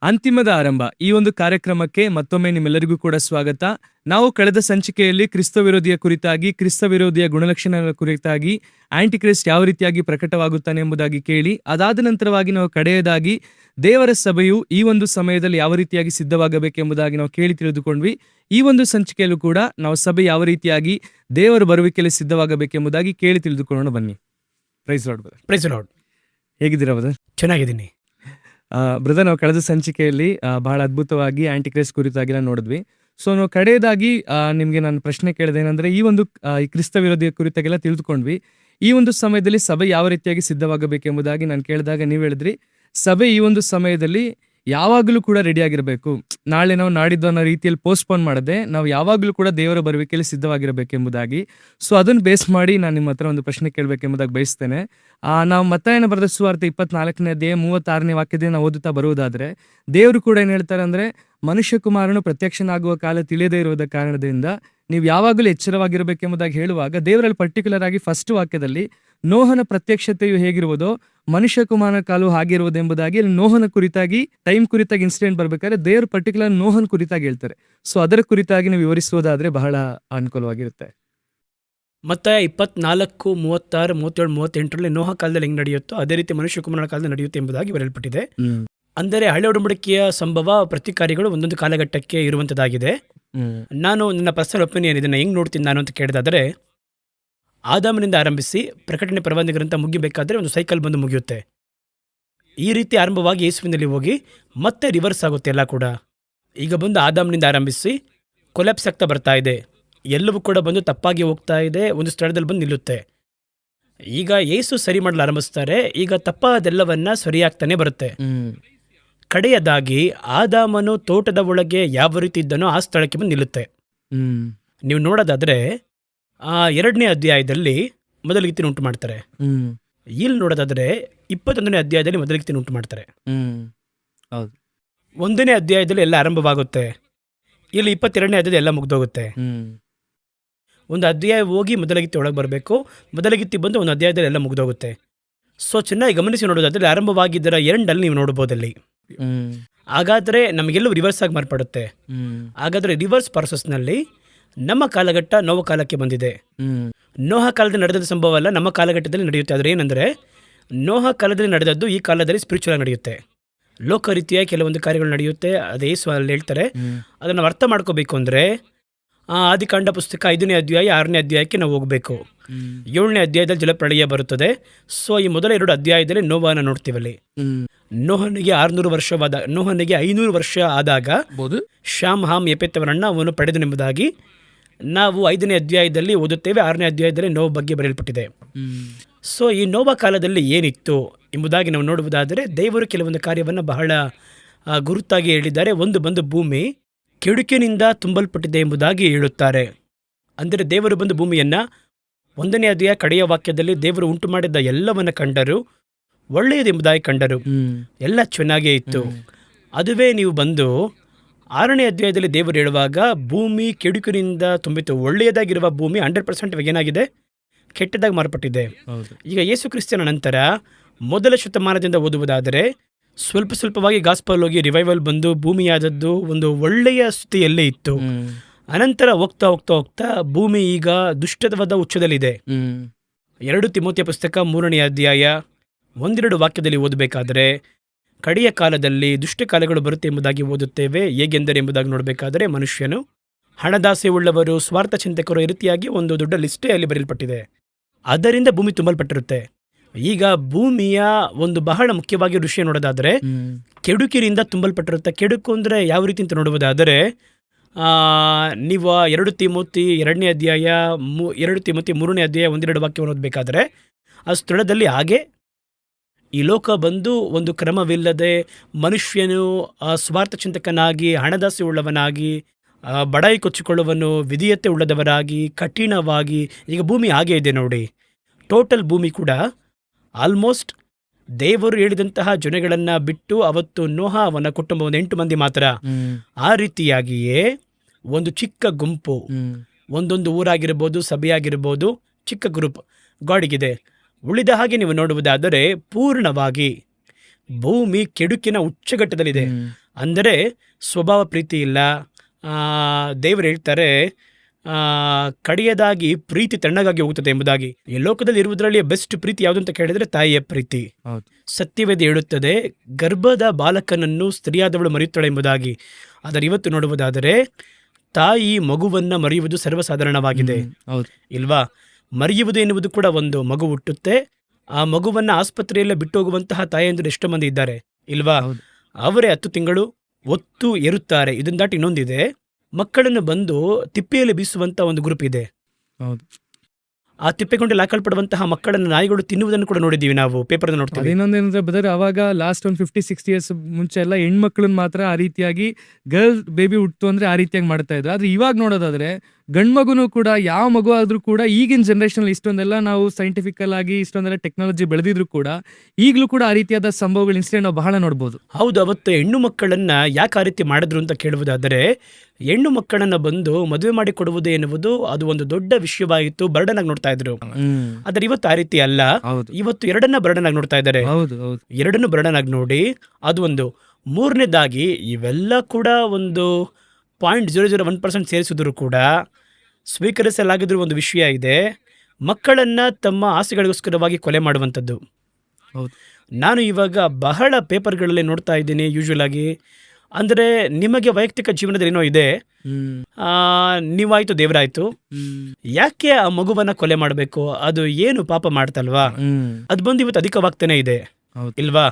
ಅಂತಿಮದ ಆರಂಭ ಈ ಒಂದು ಕಾರ್ಯಕ್ರಮಕ್ಕೆ ಮತ್ತೊಮ್ಮೆ ನಿಮ್ಮೆಲ್ಲರಿಗೂ ಕೂಡ ಸ್ವಾಗತ. ನಾವು ಕಳೆದ ಸಂಚಿಕೆಯಲ್ಲಿ ಕ್ರಿಸ್ತ ವಿರೋಧಿಯ ಕುರಿತಾಗಿ, ಕ್ರಿಸ್ತ ವಿರೋಧಿಯ ಗುಣಲಕ್ಷಣಗಳ ಕುರಿತಾಗಿ, ಆಂಟಿ ಕ್ರಿಸ್ಟ್ ಯಾವ ರೀತಿಯಾಗಿ ಪ್ರಕಟವಾಗುತ್ತಾನೆ ಎಂಬುದಾಗಿ ಕೇಳಿ, ಅದಾದ ನಂತರವಾಗಿ ನಾವು ಕಡೆಯದಾಗಿ ದೇವರ ಸಭೆಯು ಈ ಒಂದು ಸಮಯದಲ್ಲಿ ಯಾವ ರೀತಿಯಾಗಿ ಸಿದ್ಧವಾಗಬೇಕೆಂಬುದಾಗಿ ನಾವು ಕೇಳಿ ತಿಳಿದುಕೊಂಡ್ವಿ. ಈ ಒಂದು ಸಂಚಿಕೆಯಲ್ಲೂ ಕೂಡ ನಾವು ಸಭೆ ಯಾವ ರೀತಿಯಾಗಿ ದೇವರ ಬರುವಿಕೆಯಲ್ಲಿ ಸಿದ್ಧವಾಗಬೇಕೆಂಬುದಾಗಿ ಕೇಳಿ ತಿಳಿದುಕೊಳ್ಳೋಣ ಬನ್ನಿ. Praise Lord brother. Praise Lord. ಹೇಗಿದ್ದೀರಾ ಬ್ರದರ್? ಚೆನ್ನಾಗಿದ್ದೀನಿ ಬ್ರದರ್. ನಾವು ಕಳೆದ ಸಂಚಿಕೆಯಲ್ಲಿ ಬಹಳ ಅದ್ಭುತವಾಗಿ ಆಂಟಿ ಕ್ರೈಸ್ಟ್ ಕುರಿತಾಗಿ ನೋಡಿದ್ವಿ. ಸೊ ನಾವು ಕಡೆಯದಾಗಿ ನಿಮಗೆ ನಾನು ಪ್ರಶ್ನೆ ಕೇಳಿದೆ ಏನಂದ್ರೆ, ಈ ಒಂದು ಈ ಕ್ರಿಸ್ತ ವಿರೋಧಿಯ ಕುರಿತಾಗೆಲ್ಲ ತಿಳಿದುಕೊಂಡ್ವಿ. ಈ ಒಂದು ಸಮಯದಲ್ಲಿ ಸಭೆ ಯಾವ ರೀತಿಯಾಗಿ ಸಿದ್ಧವಾಗಬೇಕೆಂಬುದಾಗಿ ನಾನು ಕೇಳಿದಾಗ ನೀವು ಹೇಳಿದ್ರಿ, ಸಭೆ ಈ ಒಂದು ಸಮಯದಲ್ಲಿ ಯಾವಾಗಲೂ ಕೂಡ ರೆಡಿ ಆಗಿರಬೇಕು. ನಾಳೆ ನಾವು ನಾಡಿದ್ದು ಅನ್ನೋ ರೀತಿಯಲ್ಲಿ ಪೋಸ್ಟ್ಪೋನ್ ಮಾಡದೆ ನಾವು ಯಾವಾಗಲೂ ಕೂಡ ದೇವರ ಬರುವಿಕೆಯಲ್ಲಿ ಸಿದ್ಧವಾಗಿರಬೇಕೆಂಬುದಾಗಿ. ಸೊ ಅದನ್ನು ಬೇಸ್ ಮಾಡಿ ನಾನು ನಿಮ್ಮ ಹತ್ರ ಒಂದು ಪ್ರಶ್ನೆ ಕೇಳಬೇಕೆಂಬುದಾಗಿ ಬಯಸ್ತೇನೆ. ನಾವು ಮತ್ತಾಯನ ಬರೆದ ಸುವಾರ್ತೆ 24ನೇ ಅಧ್ಯಾಯ 36ನೇ ವಾಕ್ಯದಿಂದ ನಾವು ಓದುತ್ತಾ ಬರುವುದಾದ್ರೆ, ದೇವರು ಕೂಡ ಏನ್ ಹೇಳ್ತಾರೆ ಅಂದ್ರೆ, ಮನುಷ್ಯ ಕುಮಾರನು ಪ್ರತ್ಯಕ್ಷನಾಗುವ ಕಾಲ ತಿಳಿಯದೇ ಇರುವುದ ಕಾರಣದಿಂದ ನೀವು ಯಾವಾಗಲೂ ಎಚ್ಚರವಾಗಿರಬೇಕೆಂಬುದಾಗಿ ಹೇಳುವಾಗ, ದೇವರಲ್ಲಿ ಪರ್ಟಿಕ್ಯುಲರ್ ಆಗಿ ಫಸ್ಟ್ ವಾಕ್ಯದಲ್ಲಿ ನೋಹನ ಪ್ರತ್ಯಕ್ಷತೆಯು ಹೇಗಿರುವುದೋ ಮನುಷ್ಯ ಕುಮಾರನ ಕಾಲು ಹಾಗಿರುವುದೆಂಬುದಾಗಿ, ನೋಹನ ಕುರಿತಾಗಿ ಟೈಮ್ ಕುರಿತಾಗಿ ಇನ್ಸಿಡೆಂಟ್ ಬರ್ಬೇಕಾದ್ರೆ ದೇವರು ಪರ್ಟಿಕ್ಯುಲರ್ ನೋಹನ ಕುರಿತಾಗಿ ಹೇಳ್ತಾರೆ. ಸೊ ಅದರ ಕುರಿತಾಗಿ ನೀವು ವಿವರಿಸುವುದಾದ್ರೆ ಬಹಳ ಅನುಕೂಲವಾಗಿರುತ್ತೆ. ಮತ್ತಾಯ 24, 36, 37, 38ರಲ್ಲಿ ನೋಹ ಕಾಲದಲ್ಲಿ ಹೆಂಗ್ ನಡೆಯುತ್ತೋ ಅದೇ ರೀತಿ ಮನುಷ್ಯ ಕುಮಾರನ ಕಾಲದಲ್ಲಿ ನಡೆಯುತ್ತೆ ಎಂಬುದಾಗಿ ಬರೆಯಲ್ಪಟ್ಟಿದೆ. ಅಂದರೆ ಹಳೆ ಒಡಂಬಡಿಕೆಯ ಸಂಭವ ಪ್ರತಿ ಕಾರ್ಯಗಳು ಒಂದೊಂದು ಕಾಲಘಟ್ಟಕ್ಕೆ ಇರುವಂತದ್ದಾಗಿದೆ. ನಾನು ನನ್ನ ಪರ್ಸನಲ್ ಒಪಿನಿಯನ್ ಇದನ್ನ ಹೆಂಗ್ ನೋಡ್ತೀನಿ ನಾನು ಅಂತ ಕೇಳಿದಾದರೆ, ಆದಾಮನಿಂದ ಆರಂಭಿಸಿ ಪ್ರಕಟಣೆ ಪ್ರವಾದಿ ಗ್ರಂಥ ಮುಗಿಬೇಕಾದ್ರೆ ಒಂದು ಸೈಕಲ್ ಬಂದು ಮುಗಿಯುತ್ತೆ. ಈ ರೀತಿ ಆರಂಭವಾಗಿ ಯೇಸುವಿನಲ್ಲಿ ಹೋಗಿ ಮತ್ತೆ ರಿವರ್ಸ್ ಆಗುತ್ತೆ ಎಲ್ಲ ಕೂಡ. ಈಗ ಬಂದು ಆದಾಮನಿಂದ ಆರಂಭಿಸಿ ಕೊಲ್ಯಾಪ್ಸ್ ಆಗ್ತಾ ಬರ್ತಾ ಇದೆ. ಎಲ್ಲವೂ ಕೂಡ ಬಂದು ತಪ್ಪಾಗಿ ಹೋಗ್ತಾ ಇದೆ, ಒಂದು ಸ್ಥಳದಲ್ಲಿ ಬಂದು ನಿಲ್ಲುತ್ತೆ. ಈಗ ಯೇಸು ಸರಿ ಮಾಡಲು ಆರಂಭಿಸ್ತಾರೆ. ಈಗ ತಪ್ಪಾದೆಲ್ಲವನ್ನ ಸರಿಯಾಗ್ತಾನೆ ಬರುತ್ತೆ. ಕಡೆಯದಾಗಿ ಆದಾಮನು ತೋಟದ ಒಳಗೆ ಯಾವ ರೀತಿ ಇದ್ದನೋ ಆ ಸ್ಥಳಕ್ಕೆ ಬಂದು ನಿಲ್ಲುತ್ತೆ. ನೀವು ನೋಡೋದಾದ್ರೆ 2ನೇ ಅಧ್ಯಾಯದಲ್ಲಿ ಮೊದಲಿಗಿತ್ತಿನ ಉಂಟು ಮಾಡ್ತಾರೆ. ಇಲ್ಲಿ ನೋಡೋದಾದ್ರೆ 21ನೇ ಅಧ್ಯಾಯದಲ್ಲಿ ಮೊದಲಿಗಿತ್ತಿನ ಉಂಟು ಮಾಡ್ತಾರೆ. 1ನೇ ಅಧ್ಯಾಯದಲ್ಲಿ ಎಲ್ಲ ಆರಂಭವಾಗುತ್ತೆ. ಇಲ್ಲಿ 22ನೇ ಅಧ್ಯಾಯದಲ್ಲಿ ಎಲ್ಲ ಮುಗ್ದೋಗುತ್ತೆ. ಒಂದು ಅಧ್ಯಾಯ ಹೋಗಿ ಮೊದಲಗಿತ್ತಿ ಒಳಗೆ ಬರಬೇಕು, ಮೊದಲಗಿತ್ತಿ ಬಂದು ಒಂದು ಅಧ್ಯಾಯದಲ್ಲಿ ಎಲ್ಲ ಮುಗ್ದೋಗುತ್ತೆ. ಸೊ ಚೆನ್ನಾಗಿ ಗಮನಿಸಿ ನೋಡೋದಾದ್ರೆ ಆರಂಭವಾಗಿದ್ದರ ಎಂಡಲ್ಲಿ ನೀವು ನೋಡಬಹುದಲ್ಲಿ. ಹಾಗಾದ್ರೆ ನಮಗೆಲ್ಲವೂ ರಿವರ್ಸ್ ಆಗಿ ಮಾರ್ಪಡುತ್ತೆ. ಹಾಗಾದ್ರೆ ರಿವರ್ಸ್ ಪ್ರಾಸೆಸ್ನಲ್ಲಿ ನಮ್ಮ ಕಾಲಘಟ್ಟ ನೋವ ಕಾಲಕ್ಕೆ ಬಂದಿದೆ. ನೋಹ ಕಾಲದಲ್ಲಿ ನಡೆದ ಸಂಭವ ಅಲ್ಲ, ನಮ್ಮ ಕಾಲಘಟ್ಟದಲ್ಲಿ ನಡೆಯುತ್ತೆ. ಆದರೆ ಏನಂದ್ರೆ, ನೋಹ ಕಾಲದಲ್ಲಿ ನಡೆದದ್ದು ಈ ಕಾಲದಲ್ಲಿ ಸ್ಪಿರಿಚುವಲ್ ನಡೆಯುತ್ತೆ. ಲೋಕ ರೀತಿಯ ಕೆಲವೊಂದು ಕಾರ್ಯಗಳು ನಡೆಯುತ್ತೆ. ಅದೇ ಅಲ್ಲಿ ಹೇಳ್ತಾರೆ. ಅದನ್ನು ಅರ್ಥ ಮಾಡ್ಕೋಬೇಕು ಅಂದ್ರೆ ಆದಿಕಾಂಡ ಪುಸ್ತಕ 5ನೇ ಅಧ್ಯಾಯ 6ನೇ ಅಧ್ಯಾಯಕ್ಕೆ ನಾವು ಹೋಗಬೇಕು. 7ನೇ ಅಧ್ಯಾಯದಲ್ಲಿ ಜಲಪ್ರಳಯ ಬರುತ್ತದೆ. ಸೊ ಈ ಮೊದಲ 2 ಅಧ್ಯಾಯದಲ್ಲಿ ನೋವನ್ನ ನೋಡ್ತೀವಲ್ಲಿ. ನೋಹನಿಗೆ 600 ವರ್ಷವಾದ, ನೋಹನಿಗೆ 500 ವರ್ಷ ಆದಾಗ ಶಾಮ್ ಹಾಮ್ ಯೆಪೆತವರನ್ನ ಅವನು ಪಡೆದನೆಂಬುದಾಗಿ ನಾವು 5ನೇ ಅಧ್ಯಾಯದಲ್ಲಿ ಓದುತ್ತೇವೆ. 6ನೇ ಅಧ್ಯಾಯದಲ್ಲಿ ನೋವ ಬಗ್ಗೆ ಬರೆಯಲ್ಪಟ್ಟಿದೆ. ಸೊ ಈ ನೋವ ಕಾಲದಲ್ಲಿ ಏನಿತ್ತು ಎಂಬುದಾಗಿ ನಾವು ನೋಡುವುದಾದರೆ, ದೇವರು ಕೆಲವೊಂದು ಕಾರ್ಯವನ್ನು ಬಹಳ ಗುರುತಾಗಿ ಹೇಳಿದ್ದಾರೆ. ಒಂದು ಬಂದು ಭೂಮಿ ಕೆಡುಕಿನಿಂದ ತುಂಬಲ್ಪಟ್ಟಿದೆ ಎಂಬುದಾಗಿ ಹೇಳುತ್ತಾರೆ. ಅಂದರೆ ದೇವರು ಬಂದು ಭೂಮಿಯನ್ನ 1ನೇ ಅಧ್ಯಾಯ ಕಡೆಯ ವಾಕ್ಯದಲ್ಲಿ ದೇವರು ಉಂಟು ಮಾಡಿದ್ದ ಎಲ್ಲವನ್ನ ಕಂಡರು, ಒಳ್ಳೆಯದೆಂಬುದಾಗಿ ಕಂಡರು, ಎಲ್ಲ ಚೆನ್ನಾಗೇ ಇತ್ತು. ಅದುವೇ ನೀವು ಬಂದು 6ನೇ ಅಧ್ಯಾಯದಲ್ಲಿ ದೇವರು ಹೇಳುವಾಗ ಭೂಮಿ ಕೆಡುಕಿನಿಂದ ತುಂಬಿತು, ಒಳ್ಳೆಯದಾಗಿರುವ ಭೂಮಿ 100% ಏನಾಗಿದೆ, ಕೆಟ್ಟದಾಗಿ ಮಾರ್ಪಟ್ಟಿದೆ. ಈಗ ಯೇಸು ಕ್ರಿಸ್ತನ ನಂತರ ಮೊದಲ ಶತಮಾನದಿಂದ ಓದುವುದಾದರೆ ಸ್ವಲ್ಪ ಸ್ವಲ್ಪವಾಗಿ ಗಾಸ್ಪಲ್ ಹೋಗಿ ರಿವೈವಲ್ ಬಂದು ಭೂಮಿಯಾದದ್ದು ಒಂದು ಒಳ್ಳೆಯ ಸ್ಥಿತಿಯಲ್ಲೇ ಇತ್ತು. ಅನಂತರ ಹೋಗ್ತಾ ಹೋಗ್ತಾ ಹೋಗ್ತಾ ಭೂಮಿ ಈಗ ದುಷ್ಟವಾದ ಉಚ್ಚದಲ್ಲಿದೆ. 2 ತಿಮೋಥೆಯ ಪುಸ್ತಕ 3ನೇ ಅಧ್ಯಾಯ 1-2 ವಾಕ್ಯದಲ್ಲಿ ಓದಬೇಕಾದರೆ, ಕಡೆಯ ಕಾಲದಲ್ಲಿ ದುಷ್ಟ ಕಾಲಗಳು ಬರುತ್ತೆ ಎಂಬುದಾಗಿ ಓದುತ್ತೇವೆ. ಹೇಗೆಂದರೆ ಎಂಬುದಾಗಿ ನೋಡಬೇಕಾದರೆ, ಮನುಷ್ಯನು ಹಣದಾಸೆ ಉಳ್ಳವರು, ಸ್ವಾರ್ಥ ಚಿಂತಕರು, ಈ ರೀತಿಯಾಗಿ ಒಂದು ದೊಡ್ಡ ಲಿಸ್ಟೇ ಅಲ್ಲಿ ಬರೆಯಲ್ಪಟ್ಟಿದೆ. ಅದರಿಂದ ಭೂಮಿ ತುಂಬಲ್ಪಟ್ಟಿರುತ್ತೆ. ಈಗ ಭೂಮಿಯ ಒಂದು ಬಹಳ ಮುಖ್ಯವಾಗಿ ವಿಷಯ ನೋಡೋದಾದರೆ ಕೆಡುಕಿನಿಂದ ತುಂಬಲ್ಪಟ್ಟಿರುತ್ತೆ. ಕೆಡುಕು ಅಂದರೆ ಯಾವ ರೀತಿ ಅಂತ ನೋಡುವುದಾದರೆ, ನೀವು 2 ತಿಮೋಥಿ 2ನೇ ಅಧ್ಯಾಯ 2 ತಿಮೋಥಿ 3ನೇ ಅಧ್ಯಾಯ 1-2 ವಾಕ್ಯವನ್ನು ಓದಬೇಕಾದ್ರೆ, ಆ ಸ್ಥಳದಲ್ಲಿ ಹಾಗೆ ಈ ಲೋಕ ಬಂದು ಒಂದು ಕ್ರಮವಿಲ್ಲದೆ ಮನುಷ್ಯನು ಸ್ವಾರ್ಥ ಚಿಂತಕನಾಗಿ, ಹಣದಾಸೆ ಉಳ್ಳವನಾಗಿ, ಬಡಾಯಿ ಕೊಚ್ಚಿಕೊಳ್ಳುವನು, ವಿಧೇಯತೆ ಉಳ್ಳದವರಾಗಿ, ಕಠಿಣವಾಗಿ, ಈಗ ಭೂಮಿ ಹಾಗೆ ಇದೆ ನೋಡಿ. ಟೋಟಲ್ ಭೂಮಿ ಕೂಡ ಆಲ್ಮೋಸ್ಟ್ ದೇವರು ಹೇಳಿದಂತಹ ಜನಗಳನ್ನ ಬಿಟ್ಟು ಅವತ್ತು ನೋಹ ಅವನ ಕುಟುಂಬ 8 ಮಂದಿ ಮಾತ್ರ. ಆ ರೀತಿಯಾಗಿಯೇ ಒಂದು ಚಿಕ್ಕ ಗುಂಪು, ಒಂದೊಂದು ಊರಾಗಿರ್ಬೋದು, ಸಭೆಯಾಗಿರ್ಬೋದು, ಚಿಕ್ಕ ಗ್ರೂಪ್ ಗಾಡಿಗಿದೆ. ಉಳಿದ ಹಾಗೆ ನೀವು ನೋಡುವುದಾದರೆ ಪೂರ್ಣವಾಗಿ ಭೂಮಿ ಕೆಡುಕಿನ ಉಚ್ಚಘಟ್ಟದಲ್ಲಿದೆ. ಅಂದರೆ ಸ್ವಭಾವ ಪ್ರೀತಿ ಇಲ್ಲ. ದೇವರು ಹೇಳ್ತಾರೆ, ಆ, ಕಡೆಯದಾಗಿ ಪ್ರೀತಿ ತಣ್ಣಗಾಗಿ ಹೋಗುತ್ತದೆ ಎಂಬುದಾಗಿ. ಈ ಲೋಕದಲ್ಲಿ ಇರುವುದರಲ್ಲಿ ಬೆಸ್ಟ್ ಪ್ರೀತಿ ಯಾವುದು ಅಂತ ಕೇಳಿದರೆ ತಾಯಿಯ ಪ್ರೀತಿ. ಹೌದು. ಸತ್ಯವೇದ ಹೇಳುತ್ತದೆ, ಗರ್ಭದ ಬಾಲಕನನ್ನು ಸ್ತ್ರೀಯಾದವಳು ಮರೆಯುತ್ತಾಳೆ ಎಂಬುದಾಗಿ. ಆದರೆ ಇವತ್ತು ನೋಡುವುದಾದರೆ ತಾಯಿ ಮಗುವನ್ನು ಮರೆಯುವುದು ಸರ್ವಸಾಧಾರಣವಾಗಿದೆ. ಹೌದು. ಇಲ್ವಾ? ಮರೆಯುವುದು ಎನ್ನುವುದು ಕೂಡ ಒಂದು. ಮಗು ಹುಟ್ಟುತ್ತೆ, ಆ ಮಗುವನ್ನು ಆಸ್ಪತ್ರೆಯಲ್ಲೇ ಬಿಟ್ಟು ಹೋಗುವಂತಹ ತಾಯಂದಿರು ಎಷ್ಟೋ ಮಂದಿ ಇದ್ದಾರೆ, ಇಲ್ವಾ? ಹೌದು. ಅವರೇ 10 ತಿಂಗಳು ಒತ್ತು ಎರುತ್ತಾರೆ. ಇದನ್ನ ದಾಟಿ ಇನ್ನೊಂದಿದೆ, ಮಕ್ಕಳನ್ನು ಬಂದು ತಿಪ್ಪೆಯಲ್ಲಿ ಬೀಸುವಂತ ಒಂದು ಗ್ರೂಪ್ ಇದೆ. ಹೌದು. ಆ ತಿಪ್ಪೆಗೊಂಡಲ್ಲಿ ಹಾಕಲ್ಪಡುವಂತಹ ಮಕ್ಕಳನ್ನು ನಾಯಿಗಳು ತಿನ್ನುವುದನ್ನು ಕೂಡ ನೋಡಿದ್ದೀವಿ, ನಾವು ಪೇಪರ್ ನೋಡ್ತೀವಿ. ಅದೇನೊಂದೇನಂದ್ರೆ ಬ್ರದರ್, ಅವಾಗ ಲಾಸ್ಟ್ ಒಂದು 50-60 ಇಯರ್ಸ್ ಮುಂಚೆ ಎಲ್ಲ ಹೆಣ್ಮಕ್ಳನ್ನ ಮಾತ್ರ ಆ ರೀತಿಯಾಗಿ ಗರ್ಲ್ ಬೇಬಿ ಹುಟ್ಟು ಅಂದ್ರೆ ಆ ರೀತಿಯಾಗಿ ಮಾಡ್ತಾ ಇದ್ರು. ಆದ್ರೆ ಇವಾಗ ನೋಡೋದಾದ್ರೆ ಗಂಡ್ ಮಗುನು ಕೂಡ, ಯಾವ ಮಗು ಆದ್ರೂ ಕೂಡ ಈಗಿನ ಜನರೇಷನ್ ಇಷ್ಟೊಂದೆಲ್ಲ ನಾವು ಸೈಂಟಿಫಿಕಲ್ ಆಗಿ ಇಷ್ಟೊಂದೆಲ್ಲ ಟೆಕ್ನಾಲಜಿ ಬೆಳೆದಿದ್ರು ಕೂಡ ಈಗಲೂ ಕೂಡ ಆ ರೀತಿಯಾದ ಸಂಭವಗಳು, ಇನ್ಸಿಡೆಂಟ್ ನಾವು ಬಹಳ ನೋಡ್ಬೋದು. ಹೌದು. ಅವತ್ತು ಹೆಣ್ಣು ಮಕ್ಕಳನ್ನ ಯಾಕೆ ಆ ರೀತಿ ಮಾಡಿದ್ರು ಅಂತ ಕೇಳುವುದಾದರೆ, ಹೆಣ್ಣು ಮಕ್ಕಳನ್ನ ಬಂದು ಮದುವೆ ಮಾಡಿ ಕೊಡುವುದು ಎನ್ನುವುದು ಅದು ಒಂದು ದೊಡ್ಡ ವಿಷಯವಾಗಿತ್ತು, ಬರ್ಡನ್ ಆಗಿ ನೋಡ್ತಾ ಇದ್ರು. ಆದ್ರೆ ಇವತ್ತು ಆ ರೀತಿ ಅಲ್ಲ. ಹೌದು. ಇವತ್ತು ಎರಡನ್ನ ಬರ್ಡನ್ ಆಗಿ ನೋಡ್ತಾ ಇದ್ದಾರೆ. ಹೌದು. ಹೌದು. ಎರಡನ್ನು ಬರ್ಡನ್ ಆಗಿ ನೋಡಿ, ಅದು ಒಂದು. ಮೂರನೇದಾಗಿ ಇವೆಲ್ಲ ಕೂಡ ಒಂದು 0.001% ಸೇರಿಸಿದ್ರು ಕೂಡ ಸ್ವೀಕರಿಸಲಾಗಿದ್ರು ಒಂದು ವಿಷಯ ಇದೆ, ಮಕ್ಕಳನ್ನ ತಮ್ಮ ಆಸೆಗಳಿಗೋಸ್ಕರವಾಗಿ ಕೊಲೆ ಮಾಡುವಂಥದ್ದು. ಹೌದು. ನಾನು ಇವಾಗ ಬಹಳ ಪೇಪರ್ಗಳಲ್ಲಿ ನೋಡ್ತಾ ಇದ್ದೀನಿ. ಯೂಶುವಲ್ ಆಗಿ ಅಂದರೆ, ನಿಮಗೆ ವೈಯಕ್ತಿಕ ಜೀವನದಲ್ಲಿ ಏನೋ ಇದೆ, ನೀವಾಯ್ತು ದೇವರಾಯ್ತು, ಯಾಕೆ ಆ ಮಗುವನ್ನ ಕೊಲೆ ಮಾಡಬೇಕು? ಅದು ಏನು ಪಾಪ ಮಾಡ್ತಲ್ವಾ? ಅದು ಬಂದು ಇವತ್ತು ಅಧಿಕವಾಗ್ತಾನೆ ಇದೆ, ಇಲ್ವಾ?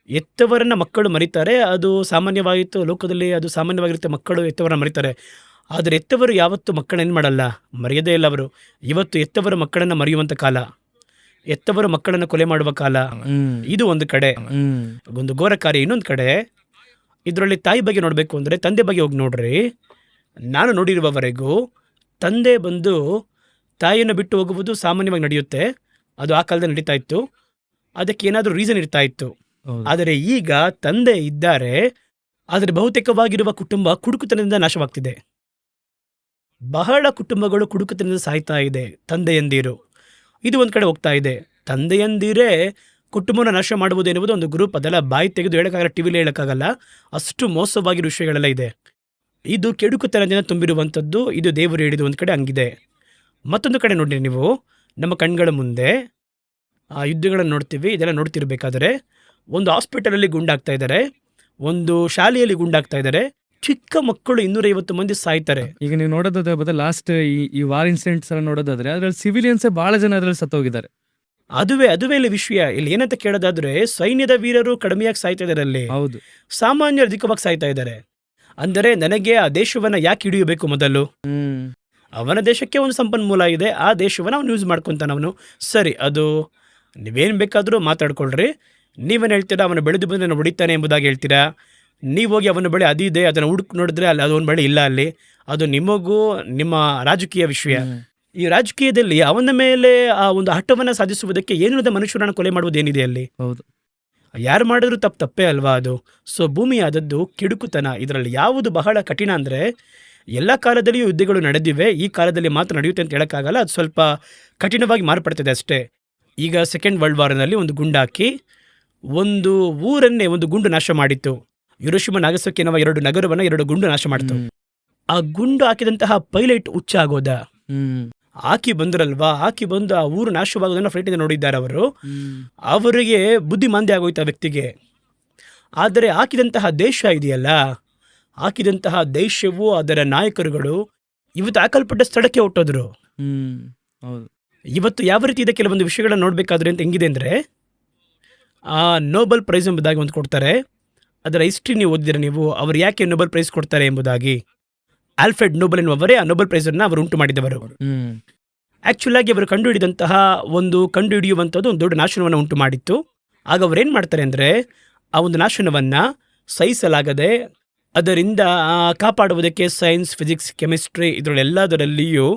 ಎತ್ತವರನ್ನ ಮಕ್ಕಳು ಮರಿತಾರೆ, ಅದು ಸಾಮಾನ್ಯವಾಯಿತು ಲೋಕದಲ್ಲಿ, ಅದು ಸಾಮಾನ್ಯವಾಗಿರುತ್ತೆ. ಮಕ್ಕಳು ಎತ್ತವರನ್ನ ಮರಿತಾರೆ, ಆದರೆ ಎತ್ತವರು ಯಾವತ್ತು ಮಕ್ಕಳನ್ನ ಏನು ಮಾಡಲ್ಲ, ಮರೆಯದೇ ಇಲ್ಲ ಅವರು. ಇವತ್ತು ಎತ್ತವರು ಮಕ್ಕಳನ್ನ ಮರೆಯುವಂಥ ಕಾಲ, ಎತ್ತವರು ಮಕ್ಕಳನ್ನು ಕೊಲೆ ಮಾಡುವ ಕಾಲ. ಇದು ಒಂದು ಕಡೆ ಒಂದು ಘೋರ ಕಾರ್ಯ. ಇನ್ನೊಂದು ಕಡೆ ಇದರಲ್ಲಿ ತಾಯಿ ಬಗ್ಗೆ ನೋಡಬೇಕು ಅಂದರೆ ತಂದೆ ಬಗ್ಗೆ ಹೋಗಿ ನೋಡ್ರಿ. ನಾನು ನೋಡಿರುವವರೆಗೂ ತಂದೆ ಬಂದು ತಾಯಿಯನ್ನು ಬಿಟ್ಟು ಹೋಗುವುದು ಸಾಮಾನ್ಯವಾಗಿ ನಡೆಯುತ್ತೆ. ಅದು ಆ ಕಾಲದಲ್ಲಿ ನಡೀತಾ ಇತ್ತು, ಅದಕ್ಕೆ ಏನಾದರೂ ರೀಸನ್ ಇರ್ತಾ ಇತ್ತು. ಆದರೆ ಈಗ ತಂದೆ ಇದ್ದಾರೆ, ಆದರೆ ಬಹುತೇಕವಾಗಿರುವ ಕುಟುಂಬ ಕುಡುಕುತನದಿಂದ ನಾಶವಾಗ್ತಿದೆ. ಬಹಳ ಕುಟುಂಬಗಳು ಕುಡುಕುತನದಿಂದ ಸಾಯ್ತಾ ಇದೆ. ತಂದೆಯಂದಿರು ಇದು ಒಂದು ಕಡೆ ಹೋಗ್ತಾ ಇದೆ. ತಂದೆಯಂದಿರೇ ಕುಟುಂಬವನ್ನು ನಾಶ ಮಾಡುವುದು ಎನ್ನುವುದು ಒಂದು ಗ್ರೂಪ್. ಅದೆಲ್ಲ ಬಾಯಿ ತೆಗೆದು ಹೇಳೋಕ್ಕಾಗಲ್ಲ, ಟಿವಿಲಿ ಹೇಳೋಕ್ಕಾಗಲ್ಲ, ಅಷ್ಟು ಮೋಸವಾಗಿರೋ ವಿಷಯಗಳೆಲ್ಲ ಇದೆ. ಇದು ಕೆಡುಕುತನದಿಂದ ತುಂಬಿರುವಂಥದ್ದು. ಇದು ದೇವರು ಹೇಳಿದ ಒಂದು ಕಡೆ ಹಂಗಿದೆ. ಮತ್ತೊಂದು ಕಡೆ ನೋಡಿ, ನೀವು ನಮ್ಮ ಕಣ್ಗಳ ಮುಂದೆ ಆ ಯುದ್ಧಗಳನ್ನು ನೋಡ್ತೀವಿ. ಇದೆಲ್ಲ ನೋಡ್ತಿರ್ಬೇಕಾದ್ರೆ ಒಂದು ಹಾಸ್ಪಿಟಲಲ್ಲಿ ಗುಂಡಾಗ್ತಾ ಇದ್ದಾರೆ, ಒಂದು ಶಾಲೆಯಲ್ಲಿ ಗುಂಡಾಗ್ತಾ ಇದ್ದಾರೆ, ಚಿಕ್ಕ ಮಕ್ಕಳು 250 ಮಂದಿ ಸಾಯ್ತಾರೆ. ಈಗ ನೀವು ನೋಡೋದಾದ್ರೆ ಲಾಸ್ಟ್ ಈ ವಾರ್ ಇನ್ಸಿಡೆಂಟ್ಸ್ ಎಲ್ಲ ನೋಡೋದಾದ್ರೆ ಅದ್ರಲ್ಲಿ ಸಿವಿಲಿಯನ್ಸ್ ಬಹಳ ಜನ ಅದ್ರಲ್ಲಿ ಸತ್ತೋಗಿದ್ದಾರೆ. ಅದುವೇ ಇಲ್ಲಿ ವಿಷಯ. ಇಲ್ಲಿ ಏನಂತ ಕೇಳೋದಾದ್ರೆ, ಸೈನ್ಯದ ವೀರರು ಕಡಿಮೆಯಾಗಿ ಸಾಯ್ತಾ ಇದ್ದಾರೆ, ಅಲ್ಲಿ ಹೌದು, ಸಾಮಾನ್ಯರು ಅಧಿಕವಾಗಿ ಸಾಯ್ತಾ ಇದ್ದಾರೆ. ಅಂದರೆ ನನಗೆ ಆ ದೇಶವನ್ನ ಯಾಕೆ ಹಿಡಿಯಬೇಕು? ಮೊದಲು ಅವನ ದೇಶಕ್ಕೆ ಒಂದು ಸಂಪನ್ಮೂಲ ಇದೆ, ಆ ದೇಶವನ್ನು ಅವನು ಯೂಸ್ ಮಾಡ್ಕೊತಾನ ಅವನು. ಸರಿ, ಅದು ನೀವೇನು ಬೇಕಾದರೂ ಮಾತಾಡ್ಕೊಳ್ರಿ. ನೀವೇನು ಹೇಳ್ತೀರಾ, ಅವನು ಬೆಳೆದು ಬಂದು ನಾನು ಹೊಡಿತಾನೆ ಎಂಬುದಾಗಿ ಹೇಳ್ತೀರಾ. ನೀವು ಹೋಗಿ ಅವನ ಬಳಿ ಅದಿದೆ, ಅದನ್ನು ಹುಡುಕ್ ನೋಡಿದ್ರೆ ಅಲ್ಲಿ ಅದೊಂದು ಬಳಿ ಇಲ್ಲ. ಅಲ್ಲಿ ಅದು ನಿಮಗೂ ನಿಮ್ಮ ರಾಜಕೀಯ ವಿಷಯ. ಈ ರಾಜಕೀಯದಲ್ಲಿ ಅವನ ಮೇಲೆ ಆ ಒಂದು ಹಠವನ್ನು ಸಾಧಿಸುವುದಕ್ಕೆ ಏನಿಲ್ಲದ ಮನುಷ್ಯರನ್ನು ಕೊಲೆ ಮಾಡುವುದೇನಿದೆ ಅಲ್ಲಿ? ಹೌದು, ಯಾರು ಮಾಡಿದ್ರು ತಪ್ಪೇ ಅಲ್ವಾ ಅದು? ಸೊ ಭೂಮಿ ಆದದ್ದು ಕೆಡುಕುತನ. ಇದರಲ್ಲಿ ಯಾವುದು ಬಹಳ ಕಠಿಣ ಅಂದರೆ, ಎಲ್ಲ ಕಾಲದಲ್ಲಿಯೂ ಯುದ್ಧಗಳು ನಡೆದಿವೆ, ಈ ಕಾಲದಲ್ಲಿ ಮಾತ್ರ ನಡೆಯುತ್ತೆ ಅಂತ ಹೇಳೋಕ್ಕಾಗಲ್ಲ. ಅದು ಸ್ವಲ್ಪ ಕಠಿಣವಾಗಿ ಮಾರ್ಪಡ್ತದೆ ಅಷ್ಟೇ. ಈಗ ಸೆಕೆಂಡ್ ವರ್ಲ್ಡ್ ವಾರ್ನಲ್ಲಿ ಒಂದು ಗುಂಡಾಕಿ ಒಂದು ಊರನ್ನೇ ಒಂದು ಗುಂಡು ನಾಶ ಮಾಡಿತ್ತು. ಹಿರೋಷಿಮಾ ನಾಗಸಾಕಿ ಎನ್ನುವ 2 ನಗರವನ್ನು 2 ಗುಂಡು ನಾಶ ಮಾಡಿತು. ಆ ಗುಂಡು ಹಾಕಿದಂತಹ ಪೈಲಟ್ ಹುಚ್ಚ ಆಗೋದ. ಹಾಕಿ ಬಂದ್ರಲ್ವಾ, ಹಾಕಿ ಬಂದು ಆ ಊರು ನಾಶವಾಗೋದನ್ನು ಫ್ಲೈಟಿಂದ ನೋಡಿದ್ದಾರೆ ಅವರು. ಅವರಿಗೆ ಬುದ್ಧಿಮಾಂದ್ಯ ಆಗೋಯ್ತು ಆ ವ್ಯಕ್ತಿಗೆ. ಆದರೆ ಹಾಕಿದಂತಹ ದೇಶ ಇದೆಯಲ್ಲ, ಹಾಕಿದಂತಹ ದೇಶವು ಅದರ ನಾಯಕರುಗಳು ಇವತ್ತು ಹಾಕಲ್ಪಟ್ಟ ಸ್ಥಳಕ್ಕೆ ಹೊಟ್ಟೋದ್ರು. ಇವತ್ತು ಯಾವ ರೀತಿ ಇದೆ ಕೆಲವೊಂದು ವಿಷಯಗಳನ್ನ ನೋಡಬೇಕಾದ್ರೆ ಅಂತ ಹೆಂಗಿದೆ ಅಂದರೆ, ನೋಬೆಲ್ ಪ್ರೈಸ್ ಎಂಬುದಾಗಿ ಒಂದು ಕೊಡ್ತಾರೆ. ಅದರ ಹಿಸ್ಟ್ರಿ ನೀವು ಓದಿದ್ರೆ ನೀವು, ಅವರು ಯಾಕೆ ನೊಬೆಲ್ ಪ್ರೈಸ್ ಕೊಡ್ತಾರೆ ಎಂಬುದಾಗಿ. ಆಲ್ಫ್ರೆಡ್ ನೋಬೆಲ್ ಎನ್ನುವವರೇ ಆ ನೊಬೆಲ್ ಪ್ರೈಸನ್ನು ಅವರು ಉಂಟು ಮಾಡಿದವರು. ಆ್ಯಕ್ಚುಲ್ ಆಗಿ ಅವರು ಕಂಡುಹಿಡಿದಂತಹ ಒಂದು ಒಂದು ದೊಡ್ಡ ನಾಶನವನ್ನು ಉಂಟು ಮಾಡಿತ್ತು. ಆಗ ಅವರೇನು ಮಾಡ್ತಾರೆ ಅಂದರೆ, ಆ ಒಂದು ನಾಶನವನ್ನು ಸಹಿಸಲಾಗದೆ ಅದರಿಂದ ಕಾಪಾಡುವುದಕ್ಕೆ ಸೈನ್ಸ್, ಫಿಸಿಕ್ಸ್, ಕೆಮಿಸ್ಟ್ರಿ ಇದರಲ್ಲೆಲ್ಲದರಲ್ಲಿಯೂ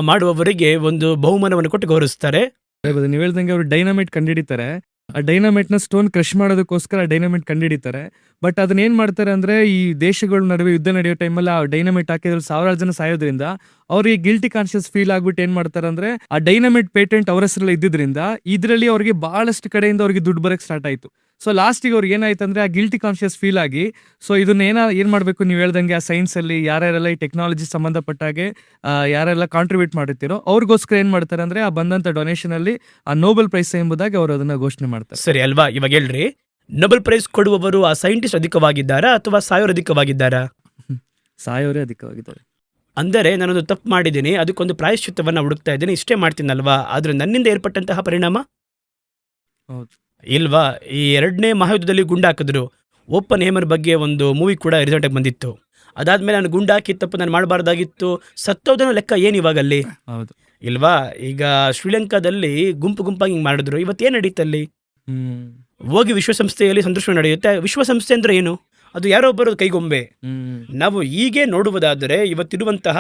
ಮಾಡುವವರಿಗೆ ಒಂದು ಬಹುಮಾನವನ್ನು ಕೊಟ್ಟು ಗೌರವಿಸ್ತಾರೆ. ನೀವು ಹೇಳ್ದಂಗೆ ಅವರು ಡೈನಮೈಟ್ ಕಂಡುಹಿಡಿತಾರೆ. ಆ ಡೈನಮೈಟ್ನ ಸ್ಟೋನ್ ಕ್ರಶ್ ಮಾಡೋದಕ್ಕೋಸ್ಕರ ಡೈನಮೈಟ್ ಕಂಡುಹಿಡಿತಾರೆ. ಬಟ್ ಅದನ್ನ ಏನ್ ಮಾಡ್ತಾರೆ ಅಂದ್ರೆ, ಈ ದೇಶಗಳ ನಡುವೆ ಯುದ್ಧ ನಡೆಯೋ ಟೈಮಲ್ಲಿ ಆ ಡೈನಮೈಟ್ ಹಾಕಿದ್ರೆ 1000 ಜನ ಸಾಯೋದ್ರಿಂದ ಅವ್ರಿಗೆ ಗಿಲ್ಟಿ ಕಾನ್ಶಿಯಸ್ ಫೀಲ್ ಆಗ್ಬಿಟ್ಟು ಏನ್ ಮಾಡ್ತಾರೆ ಅಂದ್ರೆ, ಆ ಡೈನಮೈಟ್ ಪೇಟೆಂಟ್ ಅವ್ರ ಹೆಸರಲ್ಲಿ ಇದ್ದಿದ್ರಿಂದ ಇದರಲ್ಲಿ ಅವ್ರಿಗೆ ಬಹಳಷ್ಟು ಕಡೆಯಿಂದ ಅವ್ರಿಗೆ ದುಡ್ಡು ಬರಕ್ ಸ್ಟಾರ್ಟ್ ಆಯ್ತು. ಸೊ ಲಾಸ್ಟಿಗೆ ಅವ್ರಿಗೆ ಏನಾಯ್ತಂದ್ರೆ ಆ ಗಿಲ್ಟಿ ಕಾನ್ಶಿಯಸ್ ಫೀಲ್ ಆಗಿ, ಸೊ ಇದನ್ನ ಏನ್ ಮಾಡ್ಬೇಕು, ನೀವು ಹೇಳ್ದಂಗೆ ಆ ಸೈನ್ಸ್ ಅಲ್ಲಿ ಯಾರ್ಯಾರೆಲ್ಲ ಈ ಟೆಕ್ನಾಲಜಿ ಸಂಬಂಧಪಟ್ಟಾಗೆ ಯಾರೆಲ್ಲ ಕಾಂಟ್ರಿಬ್ಯೂಟ್ ಮಾಡಿರ್ತೀರೋ ಅವ್ರಿಗೋಸ್ಕರ ಏನ್ ಮಾಡ್ತಾರೆ ಅಂದ್ರೆ ಆ ಬಂದಂತ ಡೊನೇಷನ್ ಅಲ್ಲಿ ಆ ನೋಬೆಲ್ ಪ್ರೈಸ್ ಎಂಬುದಾಗಿ ಅವರು ಅದನ್ನ ಘೋಷಣೆ ಮಾಡ್ತಾರೆ. ಸರಿ ಅಲ್ವಾ? ಇವಾಗ ಹೇಳ್ರಿ, ನೊಬೆಲ್ ಪ್ರೈಸ್ ಕೊಡುವವರು ಆ ಸೈಂಟಿಸ್ಟ್ ಅಧಿಕವಾಗಿದ್ದಾರಾ ಅಥವಾ ಸಾಯೋರು ಅಧಿಕವಾಗಿದ್ದಾರಾ? ಸಾಯೋರೇ ಅಧಿಕವಾಗಿದ್ದಾರೆ. ಅಂದರೆ ನಾನೊಂದು ತಪ್ಪು ಮಾಡಿದ್ದೀನಿ, ಅದಕ್ಕೊಂದು ಪ್ರಾಯಶ್ಚಿತ್ತವನ್ನು ಹುಡುಕ್ತಾ ಇದ್ದೀನಿ, ಇಷ್ಟೇ ಮಾಡ್ತೀನಲ್ವಾ, ಆದ್ರೆ ನನ್ನಿಂದ ಏರ್ಪಟ್ಟಂತಹ ಪರಿಣಾಮ ಹೌದು. ಇಲ್ವಾ? ಈ 2ನೇ ಮಹಾಯುದ್ಧದಲ್ಲಿ ಗುಂಡಾಕಿದ್ರು. ಓಪನ್ ಹೇಮರ್ ಬಗ್ಗೆ ಒಂದು ಮೂವಿ ಕೂಡ ರಿಸಲ್ಟಾಗಿ ಬಂದಿತ್ತು. ಅದಾದ್ಮೇಲೆ ನಾನು ಗುಂಡಾಕಿ ತಪ್ಪು ನಾನು ಮಾಡಬಾರ್ದಾಗಿತ್ತು, ಸತ್ತೋದನ್ನ ಲೆಕ್ಕ ಏನು ಇವಾಗ ಅಲ್ಲಿ? ಹೌದು. ಇಲ್ವಾ? ಈಗ ಶ್ರೀಲಂಕಾದಲ್ಲಿ ಗುಂಪು ಗುಂಪಾಗಿ ಹಿಂಗೆ ಮಾಡಿದ್ರು. ಇವತ್ತೇನು ನಡೀತಲ್ಲಿ? ಹೋಗಿ ವಿಶ್ವಸಂಸ್ಥೆಯಲ್ಲಿ ಸಂದರ್ಶನ ನಡೆಯುತ್ತೆ. ವಿಶ್ವಸಂಸ್ಥೆ ಅಂದ್ರೆ ಏನು? ಅದು ಯಾರೋ ಒಬ್ಬರು ಕೈಗೊಂಬೆ. ನಾವು ಹೀಗೆ ನೋಡುವುದಾದರೆ, ಇವತ್ತಿರುವಂತಹ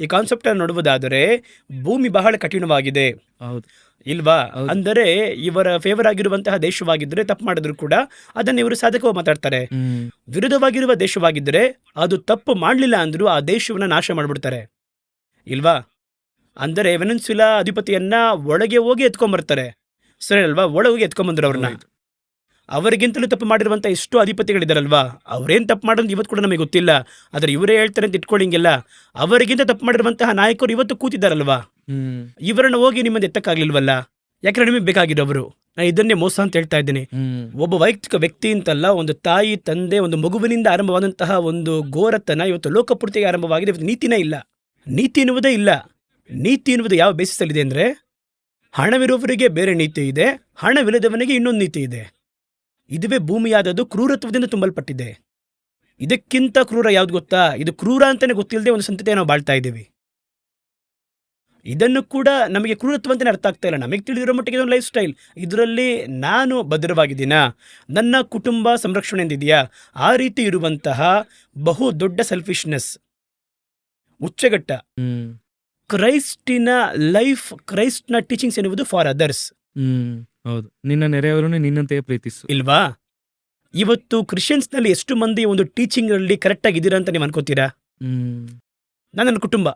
ಈ ಕಾನ್ಸೆಪ್ಟ್ ಅನ್ನು ನೋಡುವುದಾದರೆ ಭೂಮಿ ಬಹಳ ಕಠಿಣವಾಗಿದೆ. ಹೌದು. ಇಲ್ವಾ? ಅಂದರೆ ಇವರ ಫೇವರ್ ಆಗಿರುವಂತಹ ದೇಶವಾಗಿದ್ದರೆ ತಪ್ಪು ಮಾಡಿದ್ರು ಕೂಡ ಅದನ್ನು ಇವರು ಸಾಧಕವಾಗಿ ಮಾತಾಡ್ತಾರೆ. ವಿರುದ್ಧವಾಗಿರುವ ದೇಶವಾಗಿದ್ದರೆ ಅದು ತಪ್ಪು ಮಾಡಲಿಲ್ಲ ಅಂದ್ರೂ ಆ ದೇಶವನ್ನ ನಾಶ ಮಾಡಿಬಿಡ್ತಾರೆ. ಇಲ್ವಾ? ಅಂದರೆ ವೆನೆನ್ಸುಲಾ ಅಧಿಪತಿಯನ್ನ ಒಳಗೆ ಹೋಗಿ ಎತ್ಕೊಂಡ್ಬರ್ತಾರೆ. ಸರಿ ಅಲ್ವಾ? ಒಳಗೆ ಹೋಗಿ ಎತ್ಕೊಂಡ್ಬಂದ್ರು ಅವ್ರನ್ನ. ಅವರಿಗಿಂತಲೂ ತಪ್ಪು ಮಾಡಿರುವಂಥ ಎಷ್ಟೋ ಅಧಿಪತಿಗಳಿದ್ದಾರಲ್ವಾ, ಅವ್ರೇನು ತಪ್ಪು ಮಾಡೋದು ಇವತ್ತು ಕೂಡ ನಮಗೆ ಗೊತ್ತಿಲ್ಲ. ಆದರೆ ಇವರೇ ಹೇಳ್ತಾರೆ ಅಂತ ಇಟ್ಕೊಳ್ಳಿಂಗಿಲ್ಲ. ಅವರಿಗಿಂತ ತಪ್ಪು ಮಾಡಿರುವಂತಹ ನಾಯಕರು ಇವತ್ತು ಕೂತಿದ್ದಾರಲ್ವಾ, ಇವರನ್ನು ಹೋಗಿ ನಿಮ್ಮನ್ನು ಎತ್ತಕ್ಕಾಗ್ಲಿಲ್ವಲ್ಲ? ಯಾಕಂದ್ರೆ ನಿಮಗೆ ಬೇಕಾಗಿರೋವರು. ನಾನು ಇದನ್ನೇ ಮೋಸ ಅಂತ ಹೇಳ್ತಾ ಇದ್ದೀನಿ. ಒಬ್ಬ ವೈಯಕ್ತಿಕ ವ್ಯಕ್ತಿ ಅಂತಲ್ಲ, ಒಂದು ತಾಯಿ ತಂದೆ ಒಂದು ಮಗುವಿನಿಂದ ಆರಂಭವಾದಂತಹ ಒಂದು ಘೋರತನ ಇವತ್ತು ಲೋಕಪೂರ್ತಿಗೆ ಆರಂಭವಾಗಿದೆ. ಇವತ್ತು ನೀತಿನೇ ಇಲ್ಲ, ನೀತಿ ಎನ್ನುವುದೇ ಇಲ್ಲ. ನೀತಿ ಎನ್ನುವುದು ಯಾವ ಬೇಸಿಸಲ್ಲಿದೆ ಅಂದರೆ, ಹಣವಿರುವವರಿಗೆ ಬೇರೆ ನೀತಿ ಇದೆ, ಹಣವಿಲ್ಲದವನಿಗೆ ಇನ್ನೊಂದು ನೀತಿ ಇದೆ. ಇದುವೇ ಭೂಮಿಯಾದದ್ದು ಕ್ರೂರತ್ವದಿಂದ ತುಂಬಲ್ಪಟ್ಟಿದೆ. ಇದಕ್ಕಿಂತ ಕ್ರೂರ ಯಾವ್ದು ಗೊತ್ತಾ? ಇದು ಕ್ರೂರ ಅಂತಾನೆ ಗೊತ್ತಿಲ್ಲದೆ ಒಂದು ಸಂತತಿಯನ್ನು ನಾವು ಬಾಳ್ತಾ ಇದ್ದೀವಿ. ಇದನ್ನು ಕೂಡ ನಮಗೆ ಕ್ರೂರತ್ವ ಅಂತಲೇ ಅರ್ಥ ಆಗ್ತಾ ಇಲ್ಲ. ನಮಗೆ ತಿಳಿದಿರೋ ಮಟ್ಟಿಗೆ ಒಂದು ಲೈಫ್ ಸ್ಟೈಲ್. ಇದರಲ್ಲಿ ನಾನು ಭದ್ರವಾಗಿದ್ದೀನಾ, ನನ್ನ ಕುಟುಂಬ ಸಂರಕ್ಷಣೆ ಎಂದಿದೆಯಾ, ಆ ರೀತಿ ಇರುವಂತಹ ಬಹು ದೊಡ್ಡ ಸೆಲ್ಫಿಶ್ನೆಸ್, ಉಚ್ಚಗಟ್ಟ. ಕ್ರೈಸ್ಟಿನ ಲೈಫ್, ಕ್ರೈಸ್ಟ್ನ ಟೀಚಿಂಗ್ಸ್ ಎನ್ನುವುದು ಫಾರ್ ಅದರ್ಸ್. ಹೌದು. ನಿನ್ನ ನೆರೆಯವರನ್ನು ನಿನ್ನಂತೆಯೇ ಪ್ರೀತಿಸು. ಇಲ್ವಾ? ಇವತ್ತು ಕ್ರಿಶ್ಚಿಯನ್ಸ್ನಲ್ಲಿ ಎಷ್ಟು ಮಂದಿ ಒಂದು ಟೀಚಿಂಗ್ ಅಲ್ಲಿ ಕರೆಕ್ಟ್ ಆಗಿದ್ದೀರಾ ಅಂತ ನೀವು ಅನ್ಕೋತೀರಾ? ನನ್ನ ಕುಟುಂಬ,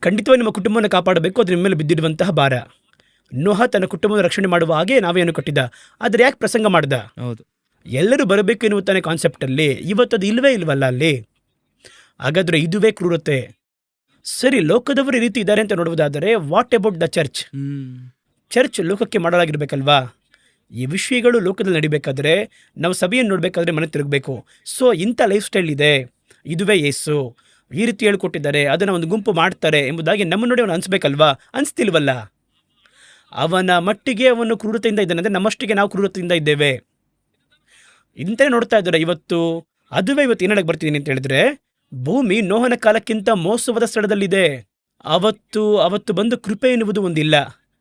ಖಂಡಿತವಾಗಿ ನಿಮ್ಮ ಕುಟುಂಬವನ್ನು ಕಾಪಾಡಬೇಕು, ಅದು ನಿಮ್ಮ ಮೇಲೆ ಬಿದ್ದಿಡುವಂತಹ ಭಾರ. ನೋಹ ತನ್ನ ಕುಟುಂಬವನ್ನು ರಕ್ಷಣೆ ಮಾಡುವ ಹಾಗೆ ನಾವೇನು ಕಟ್ಟಿದ, ಆದರೆ ಯಾಕೆ ಪ್ರಸಂಗ ಮಾಡ್ದ? ಹೌದು. ಎಲ್ಲರೂ ಬರಬೇಕು ಎನ್ನುವ ತಾನೇ ಕಾನ್ಸೆಪ್ಟ್ ಅಲ್ಲಿ ಇವತ್ತು ಅದು ಇಲ್ವೇ ಇಲ್ವಲ್ಲ ಅಲ್ಲಿ. ಹಾಗಾದ್ರೆ ಇದುವೇ ಕ್ರೂರತೆ. ಸರಿ, ಲೋಕದವರು ಈ ರೀತಿ ಇದ್ದಾರೆ ಅಂತ ನೋಡುವುದಾದರೆ what about the church? Church ಲೋಕಕ್ಕೆ ಮಾಡಲಾಗಿರ್ಬೇಕಲ್ವಾ? ಈ ವಿಷಯಗಳು ಲೋಕದಲ್ಲಿ ನಡಿಬೇಕಾದ್ರೆ ನಾವು ಸಭೆಯನ್ನು ನೋಡಬೇಕಾದ್ರೆ ಮನೆ ತಿರುಗಬೇಕು. ಸೊ ಇಂಥ ಲೈಫ್ ಸ್ಟೈಲ್ ಇದೆ, ಇದುವೇ ಯೇಸು ಈ ರೀತಿ ಹೇಳ್ಕೊಟ್ಟಿದ್ದಾರೆ, ಅದನ್ನು ಒಂದು ಗುಂಪು ಮಾಡ್ತಾರೆ ಎಂಬುದಾಗಿ ನಮ್ಮ ನೋಡಿ ಅವನು ಅನಿಸ್ಬೇಕಲ್ವಾ? ಅನಿಸ್ತಿಲ್ವಲ್ಲ. ಅವನ ಮಟ್ಟಿಗೆ ಅವನು ಕ್ರೂರತೆಯಿಂದ ಇದ್ದಾನೆ ಅಂದರೆ ನಮ್ಮಷ್ಟಿಗೆ ನಾವು ಕ್ರೂರತೆಯಿಂದ ಇದ್ದೇವೆ. ಇಂಥೇ ನೋಡ್ತಾ ಇದ್ದಾರೆ ಇವತ್ತು. ಅದುವೇ ಇವತ್ತು ಏನಾಡಕ್ಕೆ ಬರ್ತಿದ್ದೀನಿ ಅಂತ ಹೇಳಿದ್ರೆ, ಭೂಮಿ ನೋಹನ ಕಾಲಕ್ಕಿಂತ ಮೋಸವಾದ ಸ್ಥಳದಲ್ಲಿದೆ. ಅವತ್ತು ಬಂದು ಕೃಪೆ ಎನ್ನುವುದು ಒಂದಿಲ್ಲ.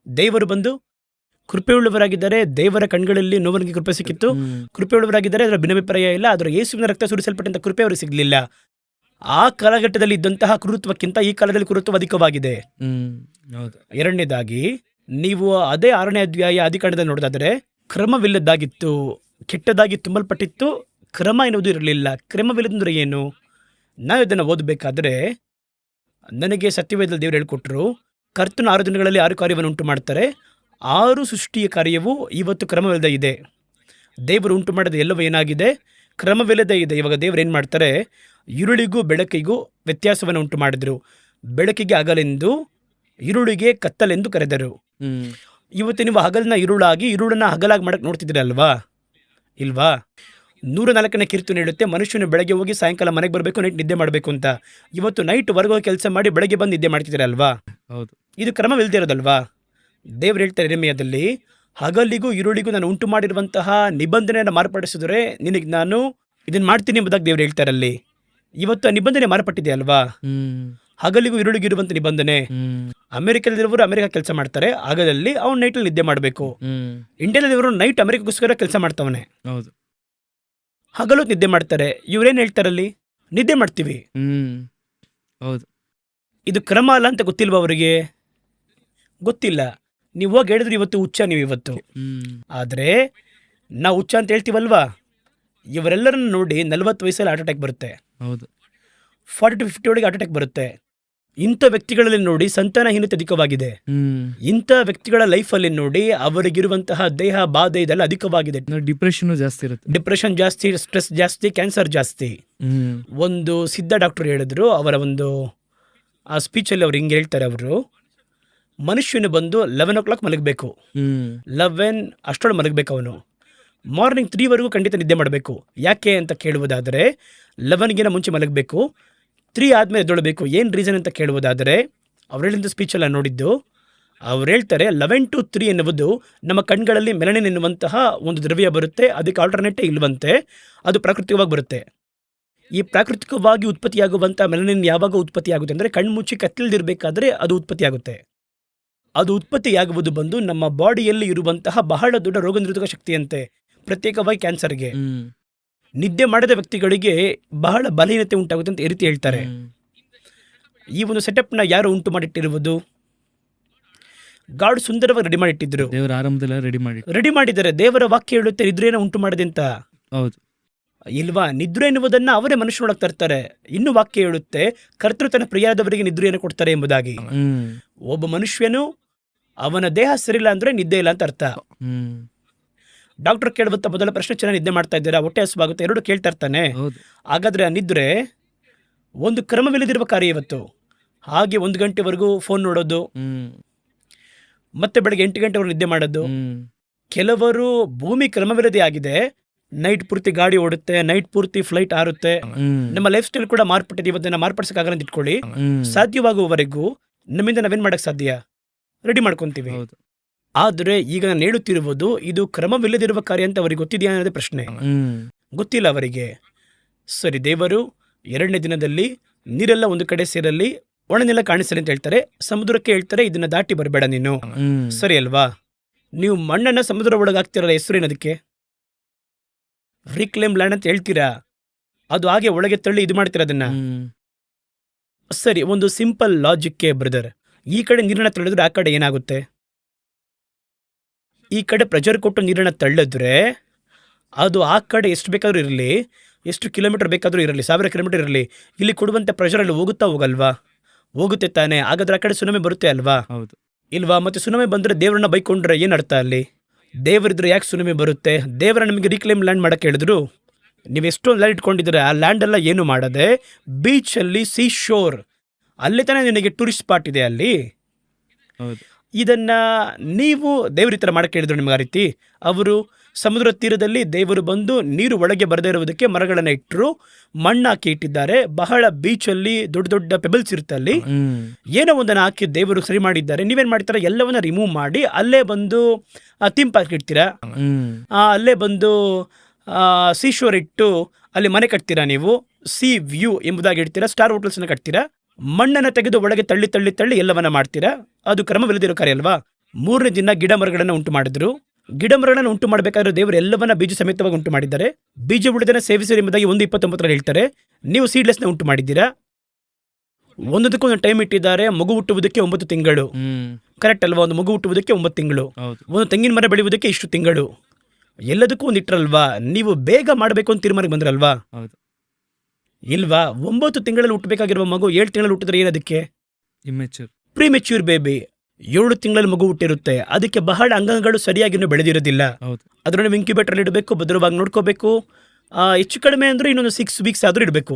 ದೇವರು ಬಂದು ಕೃಪೆಯುಳ್ಳವರಾಗಿದ್ದಾರೆ. ದೇವರ ಕಣ್ಗಳಲ್ಲಿ ನೋವನಿಗೆ ಕೃಪೆ ಸಿಕ್ಕಿತ್ತು. ಕೃಪೆಯುಳ್ಳವರಾಗಿದ್ದಾರೆ, ಅದರ ಭಿನ್ನಾಭಿಪ್ರಾಯ ಇಲ್ಲ. ಅದರ ಯೇಸುವಿನ ರಕ್ತ ಸುರಿಸಲ್ಪಟ್ಟಂತ ಕೃಪೆ ಅವರಿಗೆ ಸಿಗಲಿಲ್ಲ. ಆ ಕಾಲಘಟ್ಟದಲ್ಲಿ ಇದ್ದಂತಹ ಕ್ರೂರತ್ವಕ್ಕಿಂತ ಈ ಕಾಲದಲ್ಲಿ ಕ್ರೂರತ್ವ ಅಧಿಕವಾಗಿದೆ. ಎರಡನೇದಾಗಿ, ನೀವು ಅದೇ 6ನೇ ಅಧ್ಯಾಯ ಆದಿಕಾಂಡದಲ್ಲಿ ನೋಡೋದಾದರೆ, ಕ್ರಮವಿಲ್ಲದಾಗಿತ್ತು, ಕೆಟ್ಟದಾಗಿ ತುಂಬಲ್ಪಟ್ಟಿತ್ತು, ಕ್ರಮ ಎನ್ನುವುದು ಇರಲಿಲ್ಲ. ಕ್ರಮವಿಲ್ಲದಂದ್ರೆ ಏನು? ನಾವು ಇದನ್ನು ಓದಬೇಕಾದ್ರೆ ನನಗೆ ಸತ್ಯವೇದದಲ್ಲಿ ದೇವರು ಹೇಳ್ಕೊಟ್ರು, ಕರ್ತನ 6 ದಿನಗಳಲ್ಲಿ 6 ಕಾರ್ಯವನ್ನು ಉಂಟು ಮಾಡ್ತಾರೆ. 6 ಸೃಷ್ಟಿಯ ಕಾರ್ಯವು ಇವತ್ತು ಕ್ರಮವಿಲ್ಲದೆ ಇದೆ. ದೇವರು ಉಂಟು ಮಾಡೋದು ಎಲ್ಲವೂ ಏನಾಗಿದೆ? ಕ್ರಮವಿಲ್ಲದೆ ಇದೆ. ಇವಾಗ ದೇವರು ಏನು ಮಾಡ್ತಾರೆ? ಈರುಳಿಗೂ ಬೆಳಕಿಗೂ ವ್ಯತ್ಯಾಸವನ್ನು ಉಂಟು ಮಾಡಿದ್ರು. ಬೆಳಕಿಗೆ ಹಗಲೆಂದು, ಈರುಳಿಗೆ ಕತ್ತಲೆಂದು ಕರೆದರು. ಇವತ್ತು ನೀವು ಹಗಲನ್ನ ಈರುಳಾಗಿ, ಈರುಳನ್ನ ಹಗಲಾಗಿ ಮಾಡಕ್ಕೆ ನೋಡ್ತಿದ್ದೀರಲ್ವಾ? ಇಲ್ವಾ? 104ನೇ ಕೀರ್ತನೆ ಹೇಳುತ್ತೆ, ಮನುಷ್ಯನು ಬೆಳಗ್ಗೆ ಹೋಗಿ ಸಾಯಂಕಾಲ ಮನೆಗೆ ಬರಬೇಕು, ನೈಟ್ ನಿದ್ದೆ ಮಾಡಬೇಕು ಅಂತ. ಇವತ್ತು ನೈಟ್ ಹೊರಗೋಗಿ ಕೆಲಸ ಮಾಡಿ ಬೆಳಗ್ಗೆ ಬಂದು ನಿದ್ದೆ ಮಾಡ್ತಿದ್ದೀರಲ್ವಾ? ಹೌದು. ಇದು ಕ್ರಮವಿಲ್ದಿರೋದಲ್ವಾ? ದೇವ್ರು ಹೇಳ್ತಾರೆ ಯೆರೆಮೀಯದಲ್ಲಿ, ಹಗಲಿಗೂ ಈರುಳಿಗೂ ನಾನು ಉಂಟು ಮಾಡಿರುವಂತಹ ನಿಬಂಧನೆಯನ್ನು ಮಾರ್ಪಡಿಸಿದ್ರೆ ನಿನಗೆ ನಾನು ಇದನ್ನು ಮಾಡ್ತೀನಿ ಎಂಬುದಾಗಿ ದೇವ್ರು ಹೇಳ್ತಾರಲ್ಲಿ. ಇವತ್ತು ಆ ನಿಬಂಧನೆ ಮಾರ್ಪಟ್ಟಿದೆ ಅಲ್ವಾ? ಹಗಲಿಗೂ ಈರುಳಿಗೂ ಇರುವಂತ ನಿಬಂಧನೆ. ಅಮೆರಿಕದಲ್ಲಿರೋರು ಅಮೆರಿಕ ಕೆಲಸ ಮಾಡ್ತಾರೆ, ಹಗಲಲ್ಲಿ ಅವ್ನು ನೈಟಲ್ಲಿ ನಿದ್ದೆ ಮಾಡಬೇಕು. ಇಂಡಿಯಾದಲ್ಲಿರೋರು ನೈಟ್ ಅಮೆರಿಕಗೋಸ್ಕರ ಕೆಲಸ ಮಾಡ್ತಾವನೆ, ಹಗಲು ನಿದ್ದೆ ಮಾಡ್ತಾರೆ. ಇವ್ರೇನು ಹೇಳ್ತಾರಲ್ಲಿ? ನಿದ್ದೆ ಮಾಡ್ತೀವಿ. ಹೌದು. ಇದು ಕ್ರಮ ಅಲ್ಲ ಅಂತ ಗೊತ್ತಿಲ್ವಾ ಅವರಿಗೆ? ಗೊತ್ತಿಲ್ಲ. ನೀವು ಹೋಗಿ ಹೇಳಿದ್ರೆ ಇವತ್ತು ಹುಚ್ಚ ನೀವು ಇವತ್ತು. ಆದರೆ ನಾವು ಹುಚ್ಚ ಅಂತ ಹೇಳ್ತೀವಲ್ವಾ? ಇವರೆಲ್ಲರನ್ನು ನೋಡಿ 40 ವಯಸ್ಸಲ್ಲಿ ಹಾರ್ಟ್ ಅಟ್ಯಾಕ್ ಬರುತ್ತೆ. ಹೌದು. 40 to 50 ಒಳಗೆ ಹಾರ್ಟ್ ಅಟ್ಯಾಕ್ ಬರುತ್ತೆ. ಇಂಥ ವ್ಯಕ್ತಿಗಳಲ್ಲಿ ನೋಡಿ ಸಂತಾನಹೀನತೆ ಅಧಿಕವಾಗಿದೆ. ಇಂಥ ವ್ಯಕ್ತಿಗಳ ಲೈಫಲ್ಲಿ ನೋಡಿ ಅವರಿಗಿರುವಂತಹ ದೇಹ ಬಾಧೆ ಇದೆಲ್ಲ ಅಧಿಕವಾಗಿದೆ. ಡಿಪ್ರೆಷನ್ ಜಾಸ್ತಿ ಇರುತ್ತೆ. ಡಿಪ್ರೆಷನ್ ಜಾಸ್ತಿ, ಸ್ಟ್ರೆಸ್ ಜಾಸ್ತಿ, ಕ್ಯಾನ್ಸರ್ ಜಾಸ್ತಿ. ಒಂದು ಸಿದ್ಧ ಡಾಕ್ಟರ್ ಹೇಳಿದ್ರು, ಅವರ ಒಂದು ಆ ಸ್ಪೀಚಲ್ಲಿ ಅವ್ರು ಹಿಂಗೆ ಹೇಳ್ತಾರೆ, ಅವರು ಮನುಷ್ಯನು ಬಂದು 11 o'clock ಮಲಗಬೇಕು, 11 ಅಷ್ಟೊಳಗೆ ಮಲಗಬೇಕು. ಅವನು ಮಾರ್ನಿಂಗ್ 3ವರೆಗೂ ಖಂಡಿತ ನಿದ್ದೆ ಮಾಡಬೇಕು. ಯಾಕೆ ಅಂತ ಕೇಳುವುದಾದರೆ 11ಗಿನ ಮುಂಚೆ ಮಲಗಬೇಕು, 3 ಆದಮೇಲೆ ಎದ್ದೊಳಬೇಕು. ಏನು ರೀಸನ್ ಅಂತ ಕೇಳುವುದಾದರೆ ಅವ್ರು ಹೇಳಿದ ಸ್ಪೀಚೆಲ್ಲ ನೋಡಿದ್ದು, ಅವ್ರು ಹೇಳ್ತಾರೆ 11 to 3 ಎನ್ನುವುದು ನಮ್ಮ ಕಣ್ಗಳಲ್ಲಿ ಮೆಲನಿನ್ ಎನ್ನುವಂತಹ ಒಂದು ದ್ರವ್ಯ ಬರುತ್ತೆ, ಅದಕ್ಕೆ ಆಲ್ಟರ್ನೇಟೇ ಇಲ್ವಂತೆ, ಅದು ಪ್ರಾಕೃತಿಕವಾಗಿ ಬರುತ್ತೆ. ಈ ಪ್ರಾಕೃತಿಕವಾಗಿ ಉತ್ಪತ್ತಿಯಾಗುವಂಥ ಮೆಲನಿನ್ ಯಾವಾಗ ಉತ್ಪತ್ತಿಯಾಗುತ್ತೆ ಅಂದರೆ ಕಣ್ಮುಚ್ಚಿ ಕತ್ತಲಿದಿರಬೇಕಾದ್ರೆ ಅದು ಉತ್ಪತ್ತಿಯಾಗುತ್ತೆ. ಅದು ಉತ್ಪತ್ತಿಯಾಗುವುದು ಬಂದು ನಮ್ಮ ಬಾಡಿಯಲ್ಲಿ ಇರುವಂತಹ ಬಹಳ ದೊಡ್ಡ ರೋಗ ನಿರೋಧಕ ಶಕ್ತಿಯಂತೆ, ಪ್ರತ್ಯೇಕವಾಗಿ ಕ್ಯಾನ್ಸರ್ಗೆ. ನಿದ್ದೆ ಮಾಡದ ವ್ಯಕ್ತಿಗಳಿಗೆ ಬಹಳ ಬಲಹೀನತೆ ಉಂಟಾಗುತ್ತೆ ಅಂತ ಈ ರೀತಿ ಹೇಳ್ತಾರೆ. ಈ ಒಂದು ಸೆಟಪ್ನ ಯಾರು ಉಂಟು ಮಾಡಿಟ್ಟಿರುವುದು? ಗಾಡ್ ಸುಂದರವಾಗಿ ರೆಡಿ ಮಾಡಿಟ್ಟಿದ್ರು. ದೇವರ ಆರಂಭದಲ್ಲಿ ರೆಡಿ ಮಾಡಿದ್ದಾರೆ. ದೇವರ ವಾಕ್ಯ ಹೇಳುತ್ತೆ ನಿದ್ರೆಯನ್ನು ಉಂಟು ಮಾಡಿದೆ ಅಂತ. ಹೌದು ಇಲ್ವಾ? ನಿದ್ರೆ ಎನ್ನುವುದನ್ನ ಅವರೇ ಮನುಷ್ಯನೊಳಗೆ ತರ್ತಾರೆ. ಇನ್ನು ವಾಕ್ಯ ಹೇಳುತ್ತೆ ಕರ್ತೃ ತನ್ನ ಪ್ರಿಯಾದವರಿಗೆ ನಿದ್ರೆಯನ್ನು ಕೊಡ್ತಾರೆ ಎಂಬುದಾಗಿ. ಒಬ್ಬ ಮನುಷ್ಯನು ಅವನ ದೇಹ ಸರಿಯಿಲ್ಲ ಅಂದ್ರೆ ನಿದ್ದೆ ಇಲ್ಲ ಅಂತ ಅರ್ಥ. ಡಾಕ್ಟರ್ ಕೇಳುವಂತ ಮೊದಲ ಪ್ರಶ್ನೆ, ಚೆನ್ನಾಗಿ ನಿದ್ದೆ ಮಾಡ್ತಾ ಇದ್ದೀರಾ, ಹೊಟ್ಟೆ ಹಸುವಾಗುತ್ತೆ, ಎರಡು ಕೇಳ್ತಾ ಇರ್ತಾನೆ. ಹಾಗಾದ್ರೆ ಆ ನಿದ್ರೆ ಒಂದು ಕ್ರಮವಿಲ್ಲದಿರುವ ಕಾರ್ಯ ಇವತ್ತು. ಹಾಗೆ 1 ಗಂಟೆವರೆಗೂ ಫೋನ್ ನೋಡೋದು, ಮತ್ತೆ ಬೆಳಗ್ಗೆ 8 ಗಂಟೆವರೆಗೂ ನಿದ್ದೆ ಮಾಡೋದು. ಕೆಲವರು ಭೂಮಿ ಕ್ರಮವಿಲ್ಲದೆ ಆಗಿದೆ, ನೈಟ್ ಪೂರ್ತಿ ಗಾಡಿ ಓಡುತ್ತೆ, ನೈಟ್ ಪೂರ್ತಿ ಫ್ಲೈಟ್ ಆರುತ್ತೆ. ನಮ್ಮ ಲೈಫ್ ಸ್ಟೈಲ್ ಕೂಡ ಮಾರ್ಪಟ್ಟಿದೆ. ಇವತ್ತನ್ನ ಮಾರ್ಪಡಿಸಕ್ಕಾಗಲ್ಲ ಅಂತ ಇಟ್ಕೊಳ್ಳಿ. ಸಾಧ್ಯವಾಗುವವರೆಗೂ ನಮ್ಮಿಂದ ನಾವೇನ್ ಮಾಡಕ್ ಸಾಧ್ಯ? ರೆಡಿ ಮಾಡ್ಕೊಂತೀವಿ. ಆದ್ರೆ ಈಗ ನಾನು ಹೇಳುತ್ತಿರುವುದು ಇದು ಕ್ರಮವಿಲ್ಲದಿರುವ ಕಾರ್ಯ ಅಂತ ಅವರಿಗೆ ಗೊತ್ತಿದೆಯಾ ಅನ್ನೋದೇ ಪ್ರಶ್ನೆ. ಗೊತ್ತಿಲ್ಲ ಅವರಿಗೆ. ಸರಿ, ದೇವರು 2ನೇ ದಿನದಲ್ಲಿ ನೀರೆಲ್ಲ ಒಂದು ಕಡೆ ಸೇರಲ್ಲಿ, ಒಣನೆಲ್ಲ ಕಾಣಿಸಲಿ ಅಂತ ಹೇಳ್ತಾರೆ. ಸಮುದ್ರಕ್ಕೆ ಹೇಳ್ತಾರೆ ಇದನ್ನ ದಾಟಿ ಬರಬೇಡ ನೀನು. ಸರಿ ಅಲ್ವಾ? ನೀವು ಮಣ್ಣನ್ನ ಸಮುದ್ರ ಒಳಗಾಗ್ತಿರಲ್ಲ, ಹೆಸರೇನದಕ್ಕೆ? ರಿಕ್ಲೇಮ್ ಲ್ಯಾಂಡ್ ಅಂತ ಹೇಳ್ತೀರಾ. ಅದು ಹಾಗೆ ಒಳಗೆ ತಳ್ಳಿ ಇದು ಮಾಡ್ತೀರ ಅದನ್ನ. ಸರಿ, ಒಂದು ಸಿಂಪಲ್ ಲಾಜಿಕ್ಗೆ ಬ್ರದರ್, ಈ ಕಡೆ ನೀರನ್ನ ತಳ್ಳಿದ್ರೆ ಆ ಕಡೆ ಏನಾಗುತ್ತೆ? ಈ ಕಡೆ ಪ್ರೆಷರ್ ಕೊಟ್ಟು ನೀರನ್ನ ತಳ್ಳಿದ್ರೆ ಅದು ಆ ಕಡೆ ಎಷ್ಟು ಬೇಕಾದ್ರೂ ಇರಲಿ, ಎಷ್ಟು ಕಿಲೋಮೀಟರ್ ಬೇಕಾದ್ರೂ ಇರಲಿ, 1000 ಕಿಲೋಮೀಟರ್ ಇರಲಿ, ಇಲ್ಲಿ ಕೊಡುವಂಥ ಪ್ರೆಷರಲ್ಲಿ ಹೋಗಲ್ವಾ? ಹೋಗುತ್ತೆ ತಾನೆ. ಹಾಗಾದ್ರೆ ಆ ಕಡೆ ಸುನಾಮಿ ಬರುತ್ತೆ ಅಲ್ವಾ? ಇಲ್ವಾ? ಮತ್ತೆ ಸುನಾಮಿ ಬಂದ್ರೆ ದೇವರನ್ನ ಬೈಕೊಂಡ್ರೆ ಏನ್ ಅರ್ಥ ಅಲ್ಲಿ? ದೇವರಿದ್ರೆ ಯಾಕೆ ಸುನಾಮಿ ಬರುತ್ತೆ? ದೇವರ ನಿಮಗೆ ರೀಕ್ಲೇಮ್ ಲ್ಯಾಂಡ್ ಮಾಡಕ್ಕೆ ಹೇಳಿದ್ರು. ನೀವು ಎಷ್ಟೊಂದು ಲ್ಯಾಂಡ್ ಇಟ್ಕೊಂಡಿದ್ರೆ ಆ ಲ್ಯಾಂಡ್ ಎಲ್ಲ ಏನು ಮಾಡದೆ ಬೀಚಲ್ಲಿ, ಸೀ ಶೋರ್ ಅಲ್ಲಿ ತಾನೇ ನಿನಗೆ ಟೂರಿಸ್ಟ್ ಸ್ಪಾಟ್ ಇದೆ ಅಲ್ಲಿ. ಇದನ್ನ ನೀವು ದೇವ್ರ ಈ ಥರ ಮಾಡಕ್ಕೆ ಹೇಳಿದ್ರು ನಿಮ್ಗೆ. ಆ ರೀತಿ ಅವರು ಸಮುದ್ರ ತೀರದಲ್ಲಿ ದೇವರು ಬಂದು ನೀರು ಒಳಗೆ ಬರದೇ ಇರುವುದಕ್ಕೆ ಮರಗಳನ್ನ ಇಟ್ಟರು, ಮಣ್ಣು ಹಾಕಿ ಇಟ್ಟಿದ್ದಾರೆ. ಬಹಳ ಬೀಚಲ್ಲಿ ದೊಡ್ಡ ದೊಡ್ಡ ಪೆಬಲ್ಸ್ ಇರುತ್ತೆ, ಅಲ್ಲಿ ಏನೋ ಒಂದನ್ನು ಹಾಕಿ ದೇವರು ಸರಿ ಮಾಡಿದ್ದಾರೆ. ನೀವೇನ್ ಮಾಡ್ತೀರಾ? ಎಲ್ಲವನ್ನ ರಿಮೂವ್ ಮಾಡಿ ಅಲ್ಲೇ ಬಂದು ಥೀಮ್ ಪಾರ್ಕ್ ಇಡ್ತೀರಾ, ಅಲ್ಲೇ ಬಂದು ಸೀಶೋರ್ ಇಟ್ಟು ಅಲ್ಲಿ ಮನೆ ಕಟ್ತೀರಾ. ನೀವು ಸಿ ವ್ಯೂ ಎಂಬುದಾಗಿ ಇಡ್ತೀರಾ, ಸ್ಟಾರ್ ಹೋಟೆಲ್ಸ್ನ ಕಟ್ತೀರಾ. ಮಣ್ಣನ್ನು ತೆಗೆದು ಒಳಗೆ ತಳ್ಳಿ ತಳ್ಳಿ ತಳ್ಳಿ ಎಲ್ಲವನ್ನ ಮಾಡ್ತೀರಾ. ಅದು ಕ್ರಮವಿಲ್ಲದಿರೋ ಕಾರ್ಯ ಅಲ್ವಾ? 3ನೇ ದಿನ ಗಿಡ ಮರಗಳನ್ನ ಉಂಟು ಮಾಡಿದ್ರು. ಗಿಡ ಮರಗಳನ್ನು ಉಂಟು ಮಾಡಬೇಕಾದ್ರೆ ದೇವರು ಎಲ್ಲವನ್ನ ಬೀಜ ಸಮೇತವಾಗಿ ಉಂಟು ಮಾಡಿದ್ದಾರೆ. ಬೀಜ ಉಳಿದನ್ನ ಸೇವಿಸಿರಿ ಎಂಬುದಾಗಿ 1:29 ಹೇಳ್ತಾರೆ. ನೀವು ಸೀಡ್ಲೆಸ್ನ ಉಂಟು ಮಾಡಿದ್ದೀರಾ. ಒಂದಕ್ಕೂ ಒಂದು ಟೈಮ್ ಇಟ್ಟಿದ್ದಾರೆ. ಮಗು ಹುಟ್ಟುವುದಕ್ಕೆ 9 ತಿಂಗಳು, ಕರೆಕ್ಟ್ ಅಲ್ವಾ? ಒಂದು ಮಗು ಹುಟ್ಟುವುದಕ್ಕೆ 9 ತಿಂಗಳು, ಒಂದು ತೆಂಗಿನ ಮರ ಬೆಳೆಯುವುದಕ್ಕೆ ಇಷ್ಟು ತಿಂಗಳು, ಎಲ್ಲದಕ್ಕೂ ಒಂದು ಇಟ್ಟರಲ್ವಾ? ನೀವು ಬೇಗ ಮಾಡಬೇಕು ಅಂತ ತೀರ್ಮಾನಕ್ಕೆ ಬಂದ್ರಲ್ವಾ? ಇಲ್ವಾ? 9 ತಿಂಗಳಲ್ಲಿ ಹುಟ್ಟಬೇಕಾಗಿರುವ ಮಗು 7 ತಿಂಗಳಲ್ಲಿ ಹುಟ್ಟಿದ್ರೆ ಏನದಕ್ಕೆ? Premature baby. 7 ತಿಂಗಳಲ್ಲಿ ಮಗು ಹುಟ್ಟಿರುತ್ತೆ. ಅದಕ್ಕೆ ಬಹಳ ಅಂಗಗಳು ಸರಿಯಾಗಿ ಬೆಳೆದಿರೋದಿಲ್ಲ. ಅದನ್ನು ಇನ್ಕ್ಯುಬೇಟರ್ ಇಡಬೇಕು, ಭದ್ರವಾಗಿ ನೋಡ್ಕೋಬೇಕು. ಹೆಚ್ಚು ಕಡಿಮೆ ಅಂದ್ರೆ ಇನ್ನೊಂದು 6 ವೀಕ್ಸ್ ಆದ್ರೂ ಇಡಬೇಕು.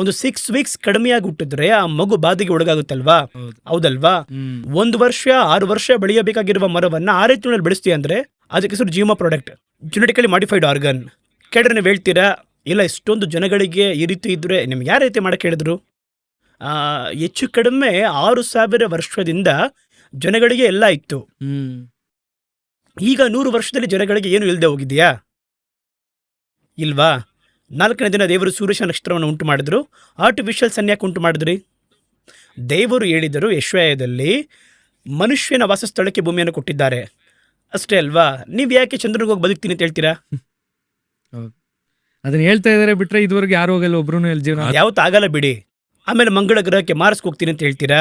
ಒಂದು 6 ವೀಕ್ಸ್ ಕಡಿಮೆಯಾಗಿ ಹುಟ್ಟಿದ್ರೆ ಆ ಮಗು ಬಾಧೆಗೆ ಒಳಗಾಗುತ್ತಲ್ವಾ? ಹೌದಲ್ವಾ? 1 ವರ್ಷ 6 ವರ್ಷ ಬೆಳೆಯಬೇಕಾಗಿರುವ ಮರವನ್ನ 6 ತಿಂಗಳಲ್ಲಿ ಬೆಳೆಸ್ತೀಯ ಅಂದ್ರೆ ಅದಕ್ಕೆ ಹೆಸರು ಜಿಮೋ ಪ್ರಾಡಕ್ಟ್, ಜೆನೆಟಿಕಲಿ ಮಾಡಿಫೈಡ್ ಆರ್ಗನ್. ಕೇಳಿದ್ರೆ ನೀವು ಹೇಳ್ತೀರಾ, ಇಲ್ಲ ಇಷ್ಟೊಂದು ಜನಗಳಿಗೆ ಈ ರೀತಿ ಇದ್ರೆ ನಿಮ್ಗೆ ಯಾವ ರೀತಿ ಮಾಡಕ್ಕೆ ಹೇಳಿದ್ರು? ಹೆಚ್ಚು ಕಡಿಮೆ 6000 ವರ್ಷದಿಂದ ಜನಗಳಿಗೆ ಎಲ್ಲ ಇತ್ತು. ಈಗ 100 ವರ್ಷದಲ್ಲಿ ಜನಗಳಿಗೆ ಏನು ಇಲ್ಲದೆ ಹೋಗಿದೆಯಾ? ಇಲ್ವಾ? 4ನೇ ದಿನ ದೇವರು ಸೂರ್ಯ ನಕ್ಷತ್ರವನ್ನು ಉಂಟು ಮಾಡಿದ್ರು. ಆರ್ಟಿಫಿಷಿಯಲ್ ಸನ್ಯಾಕ ಉಂಟು ಮಾಡಿದ್ರಿ. ದೇವರು ಹೇಳಿದರು ಯೆಶಾಯದಲ್ಲಿ, ಮನುಷ್ಯನ ವಾಸಸ್ಥಳಕ್ಕೆ ಭೂಮಿಯನ್ನು ಕೊಟ್ಟಿದ್ದಾರೆ ಅಷ್ಟೇ ಅಲ್ವಾ? ನೀವು ಯಾಕೆ ಚಂದ್ರನಿಗೆ ಹೋಗಿ ಬದುಕ್ತೀನಿ ಅಂತ ಹೇಳ್ತೀರಾ? ಅದನ್ನ ಹೇಳ್ತಾ ಇದಾರೆ ಬಿಟ್ರೆ ಇದುವರೆಗೆ ಯಾರು ಹೋಗಲ್ಲ, ಒಬ್ರು ಜೀವನ ಯಾವತ್ತೂ ಆಗಲ್ಲ ಬಿಡಿ. ಆಮೇಲೆ ಮಂಗಳ ಗ್ರಹಕ್ಕೆ ಮಾರ್ಸ್ಗೆ ಹೋಗ್ತೀನಿ ಅಂತ ಹೇಳ್ತೀರಾ,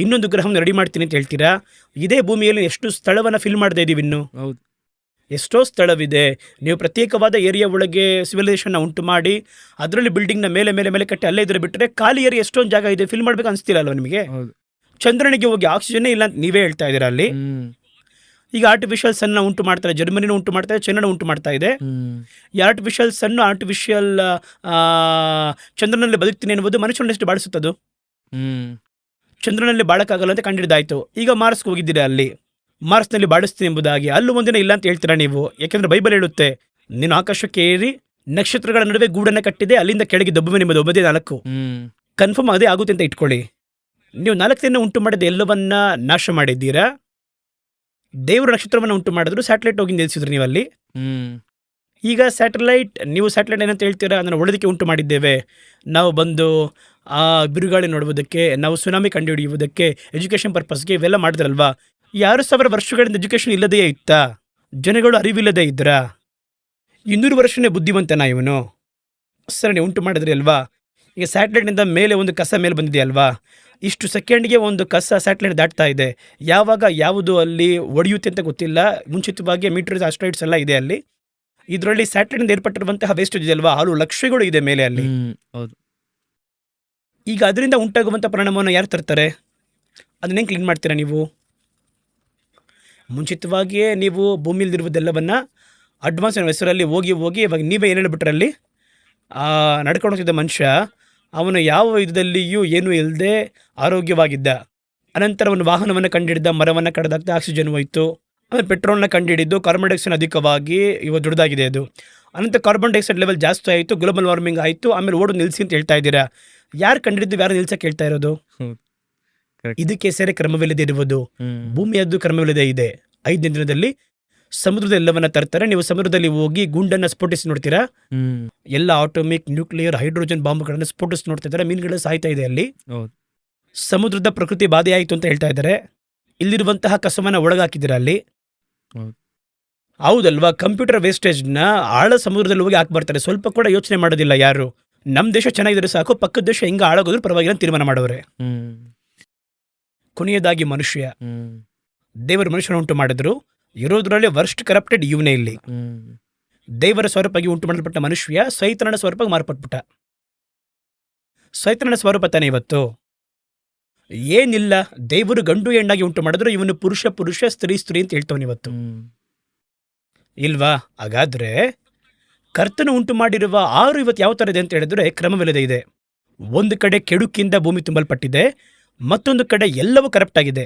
ಇನ್ನೊಂದು ಗ್ರಹವನ್ನು ರೆಡಿ ಮಾಡ್ತೀನಿ ಅಂತ ಹೇಳ್ತೀರಾ. ಇದೇ ಭೂಮಿಯಲ್ಲಿ ಎಷ್ಟು ಸ್ಥಳವನ್ನ ಫಿಲ್ ಮಾಡದೇ ಇದೀವಿ ಇನ್ನು. ಎಷ್ಟೋ ಸ್ಥಳವಿದೆ. ನೀವು ಪ್ರತ್ಯೇಕವಾದ ಏರಿಯಾ ಒಳಗೆ ಸಿವಿಲೈಸೇಷನ್ನ ಉಂಟು ಮಾಡಿ ಅದರಲ್ಲಿ ಬಿಲ್ಡಿಂಗ್ನ ಮೇಲೆ ಮೇಲೆ ಮೇಲೆ ಕಟ್ಟಿ ಅಲ್ಲೇ ಇದ್ರೆ ಬಿಟ್ಟರೆ ಖಾಲಿ ಏರಿಯಾ ಎಷ್ಟೊಂದು ಜಾಗ ಇದೆ, ಫಿಲ್ ಮಾಡ್ಬೇಕು ಅನಿಸ್ತಿರಲ್ವ ನಿಮಗೆ? ಹೌದು. ಚಂದ್ರನಿಗೆ ಹೋಗಿ ಆಕ್ಸಿಜನ್ನೇ ಇಲ್ಲ ಅಂತ ನೀವೇ ಹೇಳ್ತಾ ಇದ್ದೀರಾ ಅಲ್ಲಿ. ಈಗ ಆರ್ಟಿಫಿಷಿಯಲ್ ಸನ್ನ ಉಂಟು ಮಾಡ್ತಾರೆ, ಜರ್ಮನಿನೂ ಉಂಟು ಮಾಡ್ತಾ ಇದೆ, ಚೈನಾನು ಉಂಟು ಮಾಡ್ತಾ ಇದೆ. ಈ ಆರ್ಟಿಫಿಷಿಯಲ್ ಸನ್ನು ಆರ್ಟಿಫಿಷಿಯಲ್ ಚಂದ್ರನಲ್ಲಿ ಬದುಕ್ತೀನಿ ಎನ್ನುವುದು ಮನುಷ್ಯನಷ್ಟು ಬಾಳಿಸುತ್ತದು. ಚಂದ್ರನಲ್ಲಿ ಬಾಳಕ್ಕಾಗಲ್ಲ ಅಂತ ಕಂಡಿಡ್ದಾಯ್ತು. ಈಗ ಮಾರ್ಸ್ಗೆ ಹೋಗಿದ್ದೀರಾ, ಅಲ್ಲಿ ಮಾರ್ಸ್ನಲ್ಲಿ ಬಾಳಿಸ್ತೀನಿ ಎಂಬುದಾಗಿ ಅಲ್ಲೂ ಒಂದಿನ ಇಲ್ಲ ಅಂತ ಹೇಳ್ತೀರಾ ನೀವು. ಯಾಕೆಂದ್ರೆ ಬೈಬಲ್ ಹೇಳುತ್ತೆ, ನೀನು ಆಕಾಶಕ್ಕೆ ಏರಿ ನಕ್ಷತ್ರಗಳ ನಡುವೆ ಗೂಡನ್ನು ಕಟ್ಟಿದೆ, ಅಲ್ಲಿಂದ ಕೆಳಗೆ ದಬ್ಬುವೆ ನಿಮ್ಮದು 9 ಕನ್ಫರ್ಮ್ ಅದೇ ಆಗುತ್ತೆ ಅಂತ ಇಟ್ಕೊಳ್ಳಿ. ನೀವು 4 ದಿನ ಉಂಟು ಮಾಡಿದ ಎಲ್ಲವನ್ನ ನಾಶ ಮಾಡಿದ್ದೀರಾ. ದೇವರು ನಕ್ಷತ್ರವನ್ನು ಉಂಟು ಮಾಡಿದ್ರು, ಸ್ಯಾಟಲೈಟ್ ಹೋಗಿ ನಿಲ್ಲಿಸಿದ್ರು ನೀವು ಅಲ್ಲಿ. ಈಗ ಸ್ಯಾಟಲೈಟ್, ನೀವು ಸ್ಯಾಟಲೈಟ್ ಏನಂತ ಹೇಳ್ತೀರಾ, ಅದನ್ನು ಒಳ್ಳೆದಕ್ಕೆ ಉಂಟು ಮಾಡಿದ್ದೇವೆ, ನಾವು ಬಂದು ಆ ಬಿರುಗಾಳಿ ನೋಡುವುದಕ್ಕೆ, ನಾವು ಸುನಾಮಿ ಕಂಡುಹಿಡಿಯುವುದಕ್ಕೆ, ಎಜುಕೇಷನ್ ಪರ್ಪಸ್ಗೆ ಇವೆಲ್ಲ ಮಾಡಿದ್ರಲ್ವಾ. 6000 ವರ್ಷಗಳಿಂದ ಎಜುಕೇಷನ್ ಇಲ್ಲದೇ ಇತ್ತಾ? ಜನಗಳು ಅರಿವಿಲ್ಲದೆ ಇದ್ರಾ? 200 ವರ್ಷನೇ ಬುದ್ಧಿವಂತನ ಇವನು? ಸರಿ, ನೀವು ಉಂಟು ಮಾಡಿದ್ರಿ ಅಲ್ವಾ. ಈಗ ಸ್ಯಾಟಲೈಟ್ನಿಂದ ಮೇಲೆ ಒಂದು ಕಸ ಮೇಲೆ ಬಂದಿದೆಯಲ್ವಾ, ಇಷ್ಟು ಸೆಕೆಂಡ್ಗೆ ಒಂದು ಕಸ ಸ್ಯಾಟಲೈಟ್ ದಾಟ್ತಾ ಇದೆ. ಯಾವಾಗ ಯಾವುದು ಅಲ್ಲಿ ಒಡೆಯುತ್ತೆ ಅಂತ ಗೊತ್ತಿಲ್ಲ. ಮುಂಚಿತವಾಗಿ ಮೀಟರ್ಸ್ ಆಸ್ಟ್ರಾಯ್ಡ್ಸ್ ಎಲ್ಲ ಇದೆ ಅಲ್ಲಿ. ಇದರಲ್ಲಿ ಸ್ಯಾಟಲೈಟ್ನಿಂದ ಏರ್ಪಟ್ಟಿರುವಂತಹ ವೇಸ್ಟೇಜ್ ಇದೆ ಅಲ್ವಾ, 6 ಲಕ್ಷಗಳು ಇದೆ ಮೇಲೆ ಅಲ್ಲಿ. ಹೌದು. ಈಗ ಅದರಿಂದ ಉಂಟಾಗುವಂಥ ಪರಿಣಾಮವನ್ನು ಯಾರು ತರ್ತಾರೆ? ಅದನ್ನೇನು ಕ್ಲೀನ್ ಮಾಡ್ತೀರಾ ನೀವು? ಮುಂಚಿತವಾಗಿಯೇ ನೀವು ಭೂಮಿಯಲ್ಲಿರುವುದೆಲ್ಲವನ್ನು ಅಡ್ವಾನ್ಸ್ ಹೆಸರಲ್ಲಿ ಹೋಗಿ ಇವಾಗ ನೀವೇ ಏನು ಹೇಳ್ಬಿಟ್ರಲ್ಲಿ, ನಡ್ಕೊಂಡು ಹೋಗ್ತಿದ್ದ ಮನುಷ್ಯ ಅವನು ಯಾವ ವಿಧದಲ್ಲಿಯೂ ಏನೂ ಇಲ್ಲದೆ ಆರೋಗ್ಯವಾಗಿದ್ದ. ಅನಂತರ ಅವನು ವಾಹನವನ್ನು ಕಂಡುಹಿಡಿದ, ಮರವನ್ನು ಕಡ್ದಾಕ್ತಾ ಆಕ್ಸಿಜನ್ ಹೋಯಿತು. ಆಮೇಲೆ ಪೆಟ್ರೋಲ್ನ ಕಂಡುಹಿಡಿದ್ದು, ಕಾರ್ಬನ್ ಡೈಆಕ್ಸೈಡ್ ಅಧಿಕವಾಗಿ ಇವಾಗ ದೊಡ್ಡದಾಗಿದೆ ಅದು. ಅನಂತರ ಕಾರ್ಬನ್ ಡೈಆಕ್ಸೈಡ್ ಲೆವೆಲ್ ಜಾಸ್ತಿ ಆಯಿತು, ಗ್ಲೋಬಲ್ ವಾರ್ಮಿಂಗ್ ಆಯಿತು. ಆಮೇಲೆ ಓಡು ನಿಲ್ಲಿಸಿ ಅಂತ ಹೇಳ್ತಾ ಇದ್ದೀರಾ. ಯಾರು ಕಂಡುಹಿಡಿದು ಯಾರು ನಿಲ್ಸಕ್ಕೆ ಹೇಳ್ತಾ ಇರೋದು? ಇದಕ್ಕೆ ಸೇರಿ ಕ್ರಮವಿಲ್ಲದೆ ಇರುವುದು. ಭೂಮಿಯದ್ದು ಕ್ರಮವಿಲ್ಲದೆ ಇದೆ. 5ನೇ ದಿನದಲ್ಲಿ ಸಮುದ್ರದ ಎಲ್ಲವನ್ನ ತರ್ತಾರೆ. ನೀವು ಸಮುದ್ರದಲ್ಲಿ ಹೋಗಿ ಗುಂಡನ್ನು ಸ್ಫೋಟಿಸಿ ನೋಡ್ತೀರಾ, ಎಲ್ಲ ಆಟೋಮಿಕ್, ನ್ಯೂಕ್ಲಿಯರ್, ಹೈಡ್ರೋಜನ್ ಬಾಂಬ್ಗಳನ್ನು ಸ್ಫೋಟಿಸಿ ನೋಡ್ತಾ ಇದ್ದಾರೆ. ಮೀನುಗಳು ಸಾಯ್ತಾ ಇದೆ ಅಲ್ಲಿ. ಸಮುದ್ರದ ಪ್ರಕೃತಿ ಬಾಧೆ ಆಯಿತು ಅಂತ ಹೇಳ್ತಾ ಇದ್ದಾರೆ. ಇಲ್ಲಿರುವಂತಹ ಕಸವನ್ನು ಒಳಗಾಕಿದ್ದೀರಾ ಅಲ್ಲಿ. ಹೌದಲ್ವಾ? ಕಂಪ್ಯೂಟರ್ ವೇಸ್ಟೇಜ್ನ ಆಳ ಸಮುದ್ರದಲ್ಲಿ ಹೋಗಿ ಹಾಕ್ಬರ್ತಾರೆ. ಸ್ವಲ್ಪ ಕೂಡ ಯೋಚನೆ ಮಾಡೋದಿಲ್ಲ ಯಾರು. ನಮ್ಮ ದೇಶ ಚೆನ್ನಾಗಿದ್ರೆ ಸಾಕು, ಪಕ್ಕದ ದೇಶ ಹೆಂಗೆ ಹಾಳಾಗೋದ್ರು ಪರವಾಗಿಲ್ಲ ತೀರ್ಮಾನ ಮಾಡೋರೆ. ಕೊನೆಯದಾಗಿ ಮನುಷ್ಯ, ದೇವರು ಮನುಷ್ಯನ ಉಂಟು ಮಾಡಿದ್ರು. ಇರೋದ್ರಲ್ಲಿ ವರ್ಸ್ಟ್ ಕರಪ್ಟೆಡ್ ಇವನೇ ಇಲ್ಲಿ. ದೇವರ ಸ್ವರೂಪವಾಗಿ ಉಂಟು ಮಾಡಲ್ಪಟ್ಟ ಮನುಷ್ಯ ಸೈತಾನನ ಸ್ವರೂಪಕ್ಕೆ ಮಾರ್ಪಟ್ಬಿಟ್ಟ. ಸೈತಾನನ ಸ್ವರೂಪ ತಾನೆ ಇವತ್ತು. ಏನಿಲ್ಲ, ದೇವರು ಗಂಡು ಹೆಣ್ಣಾಗಿ ಉಂಟು ಮಾಡಿದ್ರು, ಇವನು ಪುರುಷ ಪುರುಷ, ಸ್ತ್ರೀ ಸ್ತ್ರೀ ಅಂತ ಹೇಳ್ತವನು ಇವತ್ತು. ಇಲ್ವಾ? ಹಾಗಾದ್ರೆ ಕರ್ತನು ಉಂಟು ಮಾಡಿರುವ 6 ಇವತ್ತು ಯಾವ ಥರ ಇದೆ ಅಂತ ಹೇಳಿದ್ರೆ ಕ್ರಮವಿಲ್ಲದೆ ಇದೆ. ಒಂದು ಕಡೆ ಕೆಡುಕಿಂದ ಭೂಮಿ ತುಂಬಲ್ಪಟ್ಟಿದೆ, ಮತ್ತೊಂದು ಕಡೆ ಎಲ್ಲವೂ ಕರಪ್ಟ್ ಆಗಿದೆ.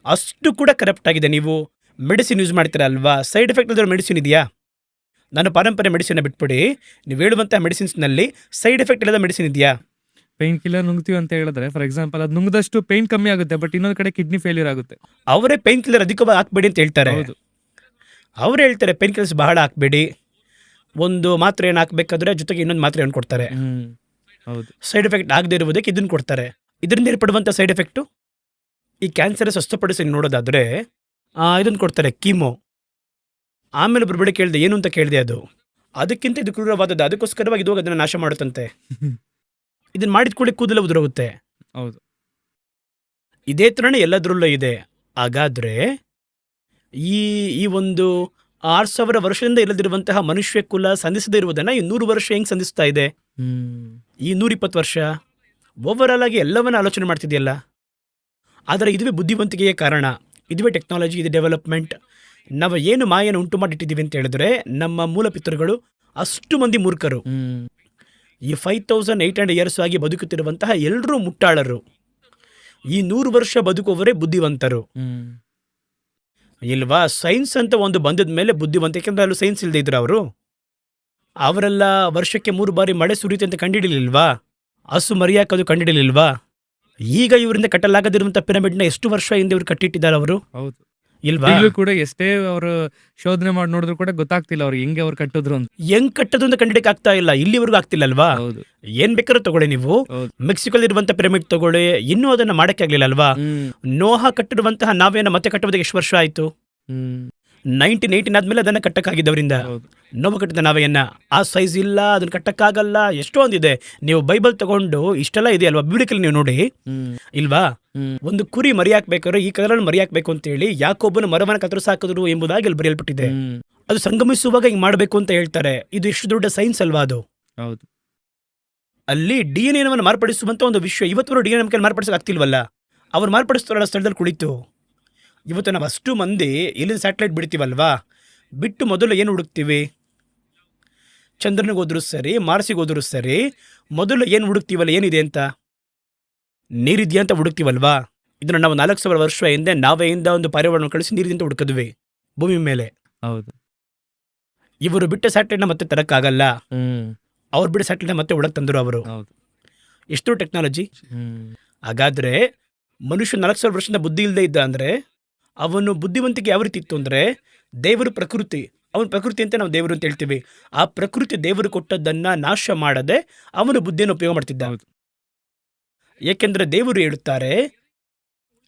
ಅಷ್ಟು ಕೂಡ ಕರಪ್ಟ್ ಆಗಿದೆ. ನೀವು ಮೆಡಿಸಿನ್ ಯೂಸ್ ಮಾಡ್ತೀರಾ ಅಲ್ವಾ, ಸೈಡ್ ಎಫೆಕ್ಟ್ ಇಲ್ಲದ ಮೆಡಿಸಿನ್ ಇದೆಯಾ? ನಾನು ಪಾರಂಪರ್ಯ ಮೆಡಿಸಿನ್ ಬಿಟ್ಬಿಡಿ, ನೀವು ಹೇಳುವಂಥ ಮೆಡಿಸಿನ್ಸ್ನಲ್ಲಿ ಸೈಡ್ ಎಫೆಕ್ಟ್ ಇಲ್ಲದ ಮೆಡಿಸಿನ್ ಇದೆಯಾ? ಪೇನ್ ಕಿಲ್ಲರ್ ನುಂಗ್ತೀವಿ ಅಂತ ಹೇಳಿದ್ರೆ, ಫಾರ್ ಎಕ್ಸಾಂಪಲ್, ಅದು ನುಂಗದಷ್ಟು ಪೇನ್ ಕಮ್ಮಿ ಆಗುತ್ತೆ, ಬಟ್ ಇನ್ನೊಂದು ಕಡೆ ಕಿಡ್ನಿ ಫೇಲ್ಯೂರ್ ಆಗುತ್ತೆ. ಅವರೇ ಪೇನ್ ಕಿಲ್ಲರ್ ಅಧಿಕವಾಗಿ ಹಾಕ್ಬೇಡಿ ಅಂತ ಹೇಳ್ತಾರೆ. ಅವ್ರು ಹೇಳ್ತಾರೆ ಪೇನ್ ಕಿಲ್ಲರ್ಸ್ ಬಹಳ ಹಾಕ್ಬೇಡಿ, ಒಂದು ಮಾತ್ರೆ ಏನು ಹಾಕ್ಬೇಕಾದ್ರೆ ಜೊತೆಗೆ ಇನ್ನೊಂದು ಮಾತ್ರೆ ಏನು ಕೊಡ್ತಾರೆ. ಸೈಡ್ ಎಫೆಕ್ಟ್ ಆಗದೆ ಇರುವುದಕ್ಕೆ ಇದನ್ನು ಕೊಡ್ತಾರೆ. ಇದರಿಂದ ಏರ್ಪಡುವಂಥ ಸೈಡ್ ಎಫೆಕ್ಟು, ಈ ಕ್ಯಾನ್ಸರ್ ಸ್ವಸ್ಥಪಡಿಸಿ ನೋಡೋದಾದರೆ ಇದನ್ನು ಕೊಡ್ತಾರೆ, ಕೀಮೋ. ಆಮೇಲೆ ಒಬ್ಬರು ಕೇಳಿದೆ ಏನು ಅಂತ ಕೇಳಿದೆ, ಅದಕ್ಕಿಂತ ಇದು ಕ್ರೂರವಾದದ್ದು, ಅದಕ್ಕೋಸ್ಕರವಾಗಿ ಇದು ಅದನ್ನು ನಾಶ ಮಾಡುತ್ತಂತೆ. ಇದನ್ನು ಮಾಡಿದ ಕೂಡಲೇ ಕೂದಲು ಉದುರೋಗುತ್ತೆ. ಹೌದು, ಇದೇ ಥರನೇ ಎಲ್ಲದರಲ್ಲೂ ಇದೆ. ಹಾಗಾದರೆ ಈ ಒಂದು 6000 ವರ್ಷದಿಂದ ಇಲ್ಲದಿರುವಂತಹ ಮನುಷ್ಯ ಕುಲ ಸಂಧಿಸದೇ ಇರುವುದನ್ನು ಈ 100 ವರ್ಷ ಹೆಂಗೆ ಸಂಧಿಸ್ತಾ ಇದೆ? ಈ 120 ವರ್ಷ ಓವರಾಲ್ ಆಗಿ ಎಲ್ಲವನ್ನ ಆಲೋಚನೆ ಮಾಡ್ತಿದೆಯಲ್ಲ. ಆದರೆ ಇದುವೇ ಬುದ್ಧಿವಂತಿಕೆಯ ಕಾರಣ, ಇದುವೇ ಟೆಕ್ನಾಲಜಿ, ಇದು ಡೆವಲಪ್ಮೆಂಟ್. ನಾವು ಏನು ಮಾಯನ್ನು ಉಂಟು ಮಾಡಿಟ್ಟಿದ್ದೀವಿ ಅಂತ ಹೇಳಿದ್ರೆ, ನಮ್ಮ ಮೂಲ ಪಿತೃಗಳು ಅಷ್ಟು ಮಂದಿ ಮೂರ್ಖರು. ಈ 5800 ಇಯರ್ಸ್ ಆಗಿ ಬದುಕುತ್ತಿರುವಂತಹ ಎಲ್ಲರೂ ಮುಟ್ಟಾಳರು. ಈ 100 ವರ್ಷ ಬದುಕುವವರೇ ಬುದ್ಧಿವಂತರು. ಇಲ್ವಾ? ಸೈನ್ಸ್ ಅಂತ ಒಂದು ಬಂದದ ಮೇಲೆ ಬುದ್ಧಿವಂತ, ಯಾಕೆಂದ್ರೆ ಅಲ್ಲೂ ಸೈನ್ಸ್ ಇಲ್ಲದೆ ಇದ್ರು ಅವರೆಲ್ಲ ವರ್ಷಕ್ಕೆ 3 ಬಾರಿ ಮಳೆ ಸುರಿಯುತ್ತೆ ಅಂತ ಕಂಡಿಡಿಲಿಲ್ವಾ? ಹಸು ಮರಿಯಾಕದು ಕಂಡಿಡಿಲಿಲ್ವಾ? ಈಗ ಇವರಿಂದ ಕಟ್ಟಲಾಗದಿರುವಂಥ ಪಿರಮಿಡ್ನ ಎಷ್ಟು ವರ್ಷ ಹಿಂದೆ ಇವ್ರು ಕಟ್ಟಿಟ್ಟಿದ್ದಾರೆ ಅವರು. ಹೌದು, ಇಲ್ವಾ? ಕೂಡ ಎಷ್ಟೇ ಅವರು ಶೋಧನೆ ಮಾಡಿ ನೋಡಿದ್ರು ಕೂಡ ಗೊತ್ತಾಗ್ತಿಲ್ಲ ಅವ್ರಿಗೆ ಹೆಂಗೆ ಅವ್ರು ಕಟ್ಟಿದ್ರು ಅಂತ. ಹೆಂಗ್ ಕಟ್ಟೋದು ಅಂತ ಕಂಡಿಡಕ್ಕೆ ಆಗ್ತಾ ಇಲ್ಲ, ಇಲ್ಲಿವರೆಗೂ ಆಗ್ತಿಲ್ಲ ಅಲ್ವಾ? ಏನ್ ಬೇಕಾದ್ರೂ ತಗೊಳ್ಳಿ ನೀವು. ಮೆಕ್ಸಿಕೋಲ್ ಇರುವಂತ ಪಿರಮಿಡ್ ತಗೊಳ್ಳಿ, ಇನ್ನೂ ಅದನ್ನ ಮಾಡಕ್ಕೆ ಆಗ್ಲಿಲ್ಲ ಅಲ್ವಾ? ನೋಹ ಕಟ್ಟಿರುವಂತಹ ನಾವೇನ ಮತ್ತೆ ಕಟ್ಟುವುದಕ್ಕೆ ಎಷ್ಟು ವರ್ಷ ಆಯ್ತು? 1918 ಆದ್ಮೇಲೆ ಅದನ್ನ ಕಟ್ಟಕ್ಕಾಗಿದ್ದವರಿಂದ ಹೌದು. ನೋವು ಕಟ್ಟಿದ ನಾವೆಯನ್ನ ಆ ಸೈಜ್ ಇಲ್ಲ, ಅದನ್ನ ಕಟ್ಟಕ್ಕಾಗಲ್ಲ, ಎಷ್ಟೊಂದಿದೆ. ನೀವು ಬೈಬಲ್ ತಗೊಂಡು ಇಷ್ಟೆಲ್ಲ ಇದೆ ಅಲ್ವಾ, ಬಿಬ್ಲಿಕಲ್ ನೀವು ನೋಡಿ ಹ್ಮ್. ಇಲ್ವಾ? ಹ್ಮ್. ಒಂದು ಕುರಿ ಮರಿ ಹಾಕ್ಬೇಕಾದ್ರೆ ಈ ಕಲರಲ್ಲಿ ಮರಿ ಹಾಕ್ಬೇಕು ಅಂತೇಳಿ ಯಾಕೊಬ್ಬನ ಮರವನ್ನ ಕತ್ತರಿಸಾಕಿದ್ರು ಎಂಬುದಾಗಿ ಅಲ್ಲಿ ಬರೆಯಲ್ಪಟ್ಟಿದೆ. ಹ್ಮ್. ಅದು ಸಂಗಮಿಸುವಾಗ ಹಿಂಗ್ ಮಾಡಬೇಕು ಅಂತ ಹೇಳ್ತಾರೆ. ಇದು ಎಷ್ಟು ದೊಡ್ಡ ಸೈನ್ಸ್ ಅಲ್ವಾ ಅದು. ಹೌದು. ಅಲ್ಲಿ DNA ಮಾರ್ಪಡಿಸುವಂತ ಒಂದು ವಿಷಯ ಇವತ್ತು DNA ನಮ್ಮ ಕೈಲಿ ಮಾರ್ಪಡಿಸಕ್ ಆಗ್ತಿಲ್ವಲ್ಲ. ಅವ್ರು ಮಾರ್ಪಡಿಸ್ತಾರಲ್ಲ ಸ್ಥಳದಲ್ಲಿ ಕುಳಿತು. ಇವತ್ತು ನಾವು ಅಷ್ಟು ಮಂದಿ ಇಲ್ಲಿಂದ ಸ್ಯಾಟಲೈಟ್ ಬಿಡ್ತೀವಲ್ವಾ, ಬಿಟ್ಟು ಮೊದಲು ಏನು ಹುಡುಕ್ತೀವಿ? ಚಂದ್ರನಿಗೆ ಹೋದ್ರು ಸರಿ, ಮಾರ್ಸಿಗೆ ಹೋದ್ರು ಸರಿ, ಮೊದಲು ಏನು ಹುಡುಕ್ತೀವಲ್ಲ, ಏನಿದೆ ಅಂತ? ನೀರಿದೆಯಾ ಅಂತ ಹುಡುಕ್ತೀವಲ್ವಾ. ಇದನ್ನು ನಾವು 4,000 ವರ್ಷ ಹಿಂದೆ ನಾವೆಯಿಂದ ಒಂದು ಪಾರಿವಾಳವನ್ನು ಕಳಿಸಿ ನೀರಿದಿಂದ ಹುಡುಕಿದ್ವಿ ಭೂಮಿ ಮೇಲೆ. ಹೌದು. ಇವರು ಬಿಟ್ಟ ಸ್ಯಾಟಲೈಟ್ನ ಮತ್ತೆ ತರಕ್ಕಾಗಲ್ಲ. ಹ್ಮ್. ಅವ್ರು ಬಿಟ್ಟ ಸ್ಯಾಟಲೈಟ್ನ ಮತ್ತೆ ಹುಡುಕ್ ತಂದರು ಅವರು. ಹೌದು. ಎಷ್ಟು ಟೆಕ್ನಾಲಜಿ. ಹ್ಮ್. ಹಾಗಾದ್ರೆ ಮನುಷ್ಯ 4,000 ವರ್ಷದಿಂದ ಬುದ್ಧಿ ಇಲ್ಲದೆ ಇದ್ದ ಅಂದ್ರೆ ಅವನು ಬುದ್ಧಿವಂತಿಕೆ ಯಾವ ರೀತಿ ಇತ್ತು ಅಂದ್ರೆ, ದೇವರು ಪ್ರಕೃತಿ, ಅವನ ಪ್ರಕೃತಿ ಅಂತ ನಾವು ದೇವರು ಅಂತ ಹೇಳ್ತೀವಿ. ಆ ಪ್ರಕೃತಿ ದೇವರು ಕೊಟ್ಟದ್ದನ್ನ ನಾಶ ಮಾಡದೆ ಅವನು ಬುದ್ಧಿಯನ್ನು ಉಪಯೋಗ ಮಾಡ್ತಿದ್ದ. ಹೌದು. ಏಕೆಂದ್ರೆ ದೇವರು ಹೇಳುತ್ತಾರೆ,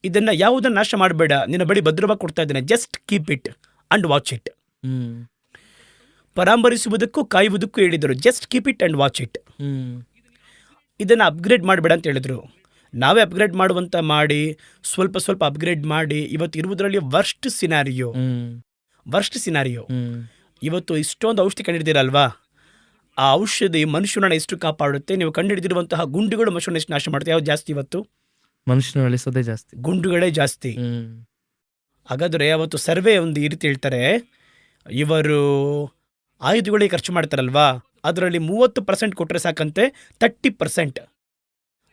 ಇದನ್ನ ಯಾವುದನ್ನ ನಾಶ ಮಾಡಬೇಡ, ನಿನ್ನ ಬಳಿ ಭದ್ರವಾಗಿ ಕೊಡ್ತಾ ಇದ್ದೇನೆ, just keep it and watch it. Hmm. ಪರಾಂಬರಿಸುವುದಕ್ಕೂ ಕಾಯುವುದಕ್ಕೂ ಹೇಳಿದರು, just keep it and watch it. Hmm. ಇದನ್ನ ಅಪ್ಗ್ರೇಡ್ ಮಾಡಬೇಡ ಅಂತ ಹೇಳಿದ್ರು. ನಾವೇ ಅಪ್ಗ್ರೇಡ್ ಮಾಡುವಂತ ಮಾಡಿ ಸ್ವಲ್ಪ ಸ್ವಲ್ಪ ಅಪ್ಗ್ರೇಡ್ ಮಾಡಿ ಇವತ್ತು ಇರುವುದರಲ್ಲಿ ವರ್ಸ್ಟ್ ಸಿನಾರಿಯೋ. ಹ್ಮ್. ಇವತ್ತು ಇಷ್ಟೊಂದು ಔಷಧಿ ಕಂಡಿಡಿದಿರಲ್ವಾ, ಆ ಔಷಧಿ ಮನುಷ್ಯನನ್ನ ಎಷ್ಟು ಕಾಪಾಡುತ್ತೆ. ನೀವು ಕಂಡುಹಿಡಿದಿರುವಂತಹ ಗುಂಡುಗಳು ಮನುಷ್ಯನ ಎಷ್ಟು ನಾಶ ಮಾಡುತ್ತೆ. ಯಾವ್ದು ಜಾಸ್ತಿ ಇವತ್ತು? ಮನುಷ್ಯನ ಅಳಿಸೋದೇ ಜಾಸ್ತಿ. ಗುಂಡುಗಳೇ ಜಾಸ್ತಿ. ಹ್ಮ್. ಹಾಗಾದ್ರೆ ಅವತ್ತು ಸರ್ವೆ ಒಂದು ಈ ರೀತಿ ಹೇಳ್ತಾರೆ, ಇವರು ಆಯುಧಗಳಿಗೆ ಖರ್ಚು ಮಾಡ್ತಾರಲ್ವಾ, ಅದರಲ್ಲಿ 30% ಕೊಟ್ಟರೆ ಸಾಕಂತೆ, 30%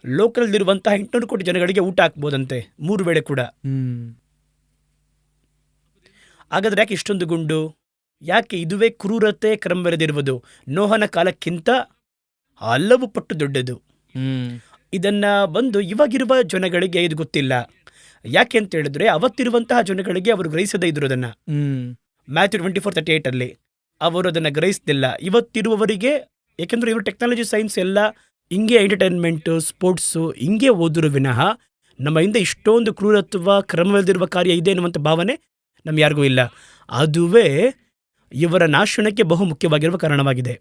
ಲೋಕಲ್ದಿರುವಂತಹ 800 ಕೋಟಿ ಜನಗಳಿಗೆ ಊಟ ಹಾಕ್ಬೋದಂತೆ 3 ವೇಳೆ ಕೂಡ. ಹ್ಮ್. ಹಾಗಾದ್ರೆ ಯಾಕೆ ಇಷ್ಟೊಂದು ಗುಂಡು? ಯಾಕೆ? ಇದುವೇ ಕ್ರೂರತೆ ಕ್ರಮವೆರೆದಿರುವುದು ನೋಹನ ಕಾಲಕ್ಕಿಂತ ಹಲವು ಪಟ್ಟು ದೊಡ್ಡದು. ಹ್ಮ್. ಇದನ್ನ ಬಂದು ಇವಾಗಿರುವ ಜನಗಳಿಗೆ ಇದು ಗೊತ್ತಿಲ್ಲ. ಯಾಕೆ ಅಂತ ಹೇಳಿದ್ರೆ ಅವತ್ತಿರುವಂತಹ ಜನಗಳಿಗೆ ಅವರು ಗ್ರಹಿಸದೇ ಇದ್ರು ಅದನ್ನ. ಹ್ಮ್. ಮ್ಯಾಥ್ಯೂ 24:38 ಅಲ್ಲಿ ಅವರು ಅದನ್ನ ಗ್ರಹಿಸ್ತಿಲ್ಲ ಇವತ್ತಿರುವವರಿಗೆ. ಯಾಕೆಂದ್ರೆ ಇವರು ಟೆಕ್ನಾಲಜಿ ಸೈನ್ಸ್ ಎಲ್ಲ ಹಿಂಗೆ ಎಂಟರ್ಟೈನ್ಮೆಂಟು ಸ್ಪೋರ್ಟ್ಸು ಹಿಂಗೆ ಓದಿರೋ ವಿನಃ ನಮ್ಮ ಹಿಂದೆ ಇಷ್ಟೊಂದು ಕ್ರೂರತ್ವ ಕ್ರಮವಿಲ್ಲದಿರುವ ಕಾರ್ಯ ಇದೆ ಅನ್ನುವಂಥ ಭಾವನೆ ನಮ್ಗೆ ಯಾರಿಗೂ ಇಲ್ಲ. ಅದುವೇ ಇವರ ನಾಶನಕ್ಕೆ ಬಹು ಮುಖ್ಯವಾಗಿರುವ ಕಾರಣವಾಗಿದೆ.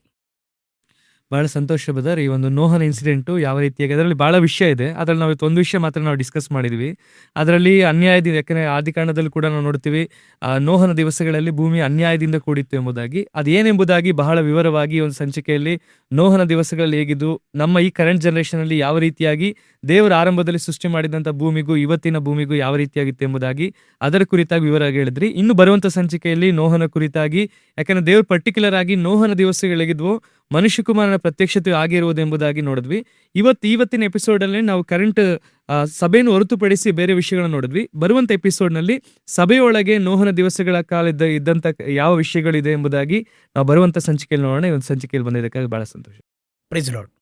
ಬಹಳ ಸಂತೋಷ ಬ್ರದರ್. ಈ ಒಂದು ನೋಹನ ಇನ್ಸಿಡೆಂಟು ಯಾವ ರೀತಿಯಾಗಿ, ಅದರಲ್ಲಿ ಬಹಳ ವಿಷಯ ಇದೆ. ಅದರಲ್ಲಿ ನಾವು ಒಂದು ವಿಷಯ ಮಾತ್ರ ನಾವು ಡಿಸ್ಕಸ್ ಮಾಡಿದ್ವಿ. ಅದರಲ್ಲಿ ಅನ್ಯಾಯದಿಂದ, ಯಾಕಂದರೆ ಆದಿಕಾಂಡದಲ್ಲಿ ಕೂಡ ನಾವು ನೋಡ್ತೀವಿ, ನೋಹನ ದಿವಸಗಳಲ್ಲಿ ಭೂಮಿ ಅನ್ಯಾಯದಿಂದ ಕೂಡಿತ್ತು ಎಂಬುದಾಗಿ. ಅದೇನೆಂಬುದಾಗಿ ಬಹಳ ವಿವರವಾಗಿ ಒಂದು ಸಂಚಿಕೆಯಲ್ಲಿ ನೋಹನ ದಿವಸಗಳಲ್ಲಿ ಹೇಗಿದ್ದು, ನಮ್ಮ ಈ ಕರೆಂಟ್ ಜನರೇಷನಲ್ಲಿ ಯಾವ ರೀತಿಯಾಗಿ ದೇವರ ಆರಂಭದಲ್ಲಿ ಸೃಷ್ಟಿ ಮಾಡಿದಂಥ ಭೂಮಿಗೂ ಇವತ್ತಿನ ಭೂಮಿಗೂ ಯಾವ ರೀತಿಯಾಗಿತ್ತು ಎಂಬುದಾಗಿ ಅದರ ಕುರಿತಾಗಿ ವಿವರವಾಗಿ ಹೇಳಿದ್ರಿ. ಇನ್ನು ಬರುವಂಥ ಸಂಚಿಕೆಯಲ್ಲಿ ನೋಹನ ಕುರಿತಾಗಿ, ಯಾಕಂದ್ರೆ ದೇವರು ಪರ್ಟಿಕ್ಯುಲರ್ ಆಗಿ ನೋಹನ ದಿವಸಗಳಿಗಿದ್ವು ಮನುಷ್ಯ ಕುಮಾರನ ಪ್ರತ್ಯಕ್ಷತೆ ಆಗಿರುವುದು ಎಂಬುದಾಗಿ ನೋಡಿದ್ವಿ. ಇವತ್ತಿನ ಎಪಿಸೋಡಲ್ಲಿ ನಾವು ಕರೆಂಟ್ ಸಭೆಯನ್ನು ಹೊರತುಪಡಿಸಿ ಬೇರೆ ವಿಷಯಗಳನ್ನು ನೋಡಿದ್ವಿ. ಬರುವಂಥ ಎಪಿಸೋಡ್ನಲ್ಲಿ ಸಭೆಯೊಳಗೆ ನೋಹನ ದಿವಸಗಳ ಕಾಲ ಇದ್ದಂಥ ಯಾವ ವಿಷಯಗಳಿದೆ ಎಂಬುದಾಗಿ ನಾವು ಬರುವಂಥ ಸಂಚಿಕೆಯಲ್ಲಿ ನೋಡೋಣ. ಈ ಒಂದು ಸಂಚಿಕೆಯಲ್ಲಿ ಬಂದಿದ್ದಕ್ಕಾಗಿ ಬಹಳ ಸಂತೋಷ. Price lord.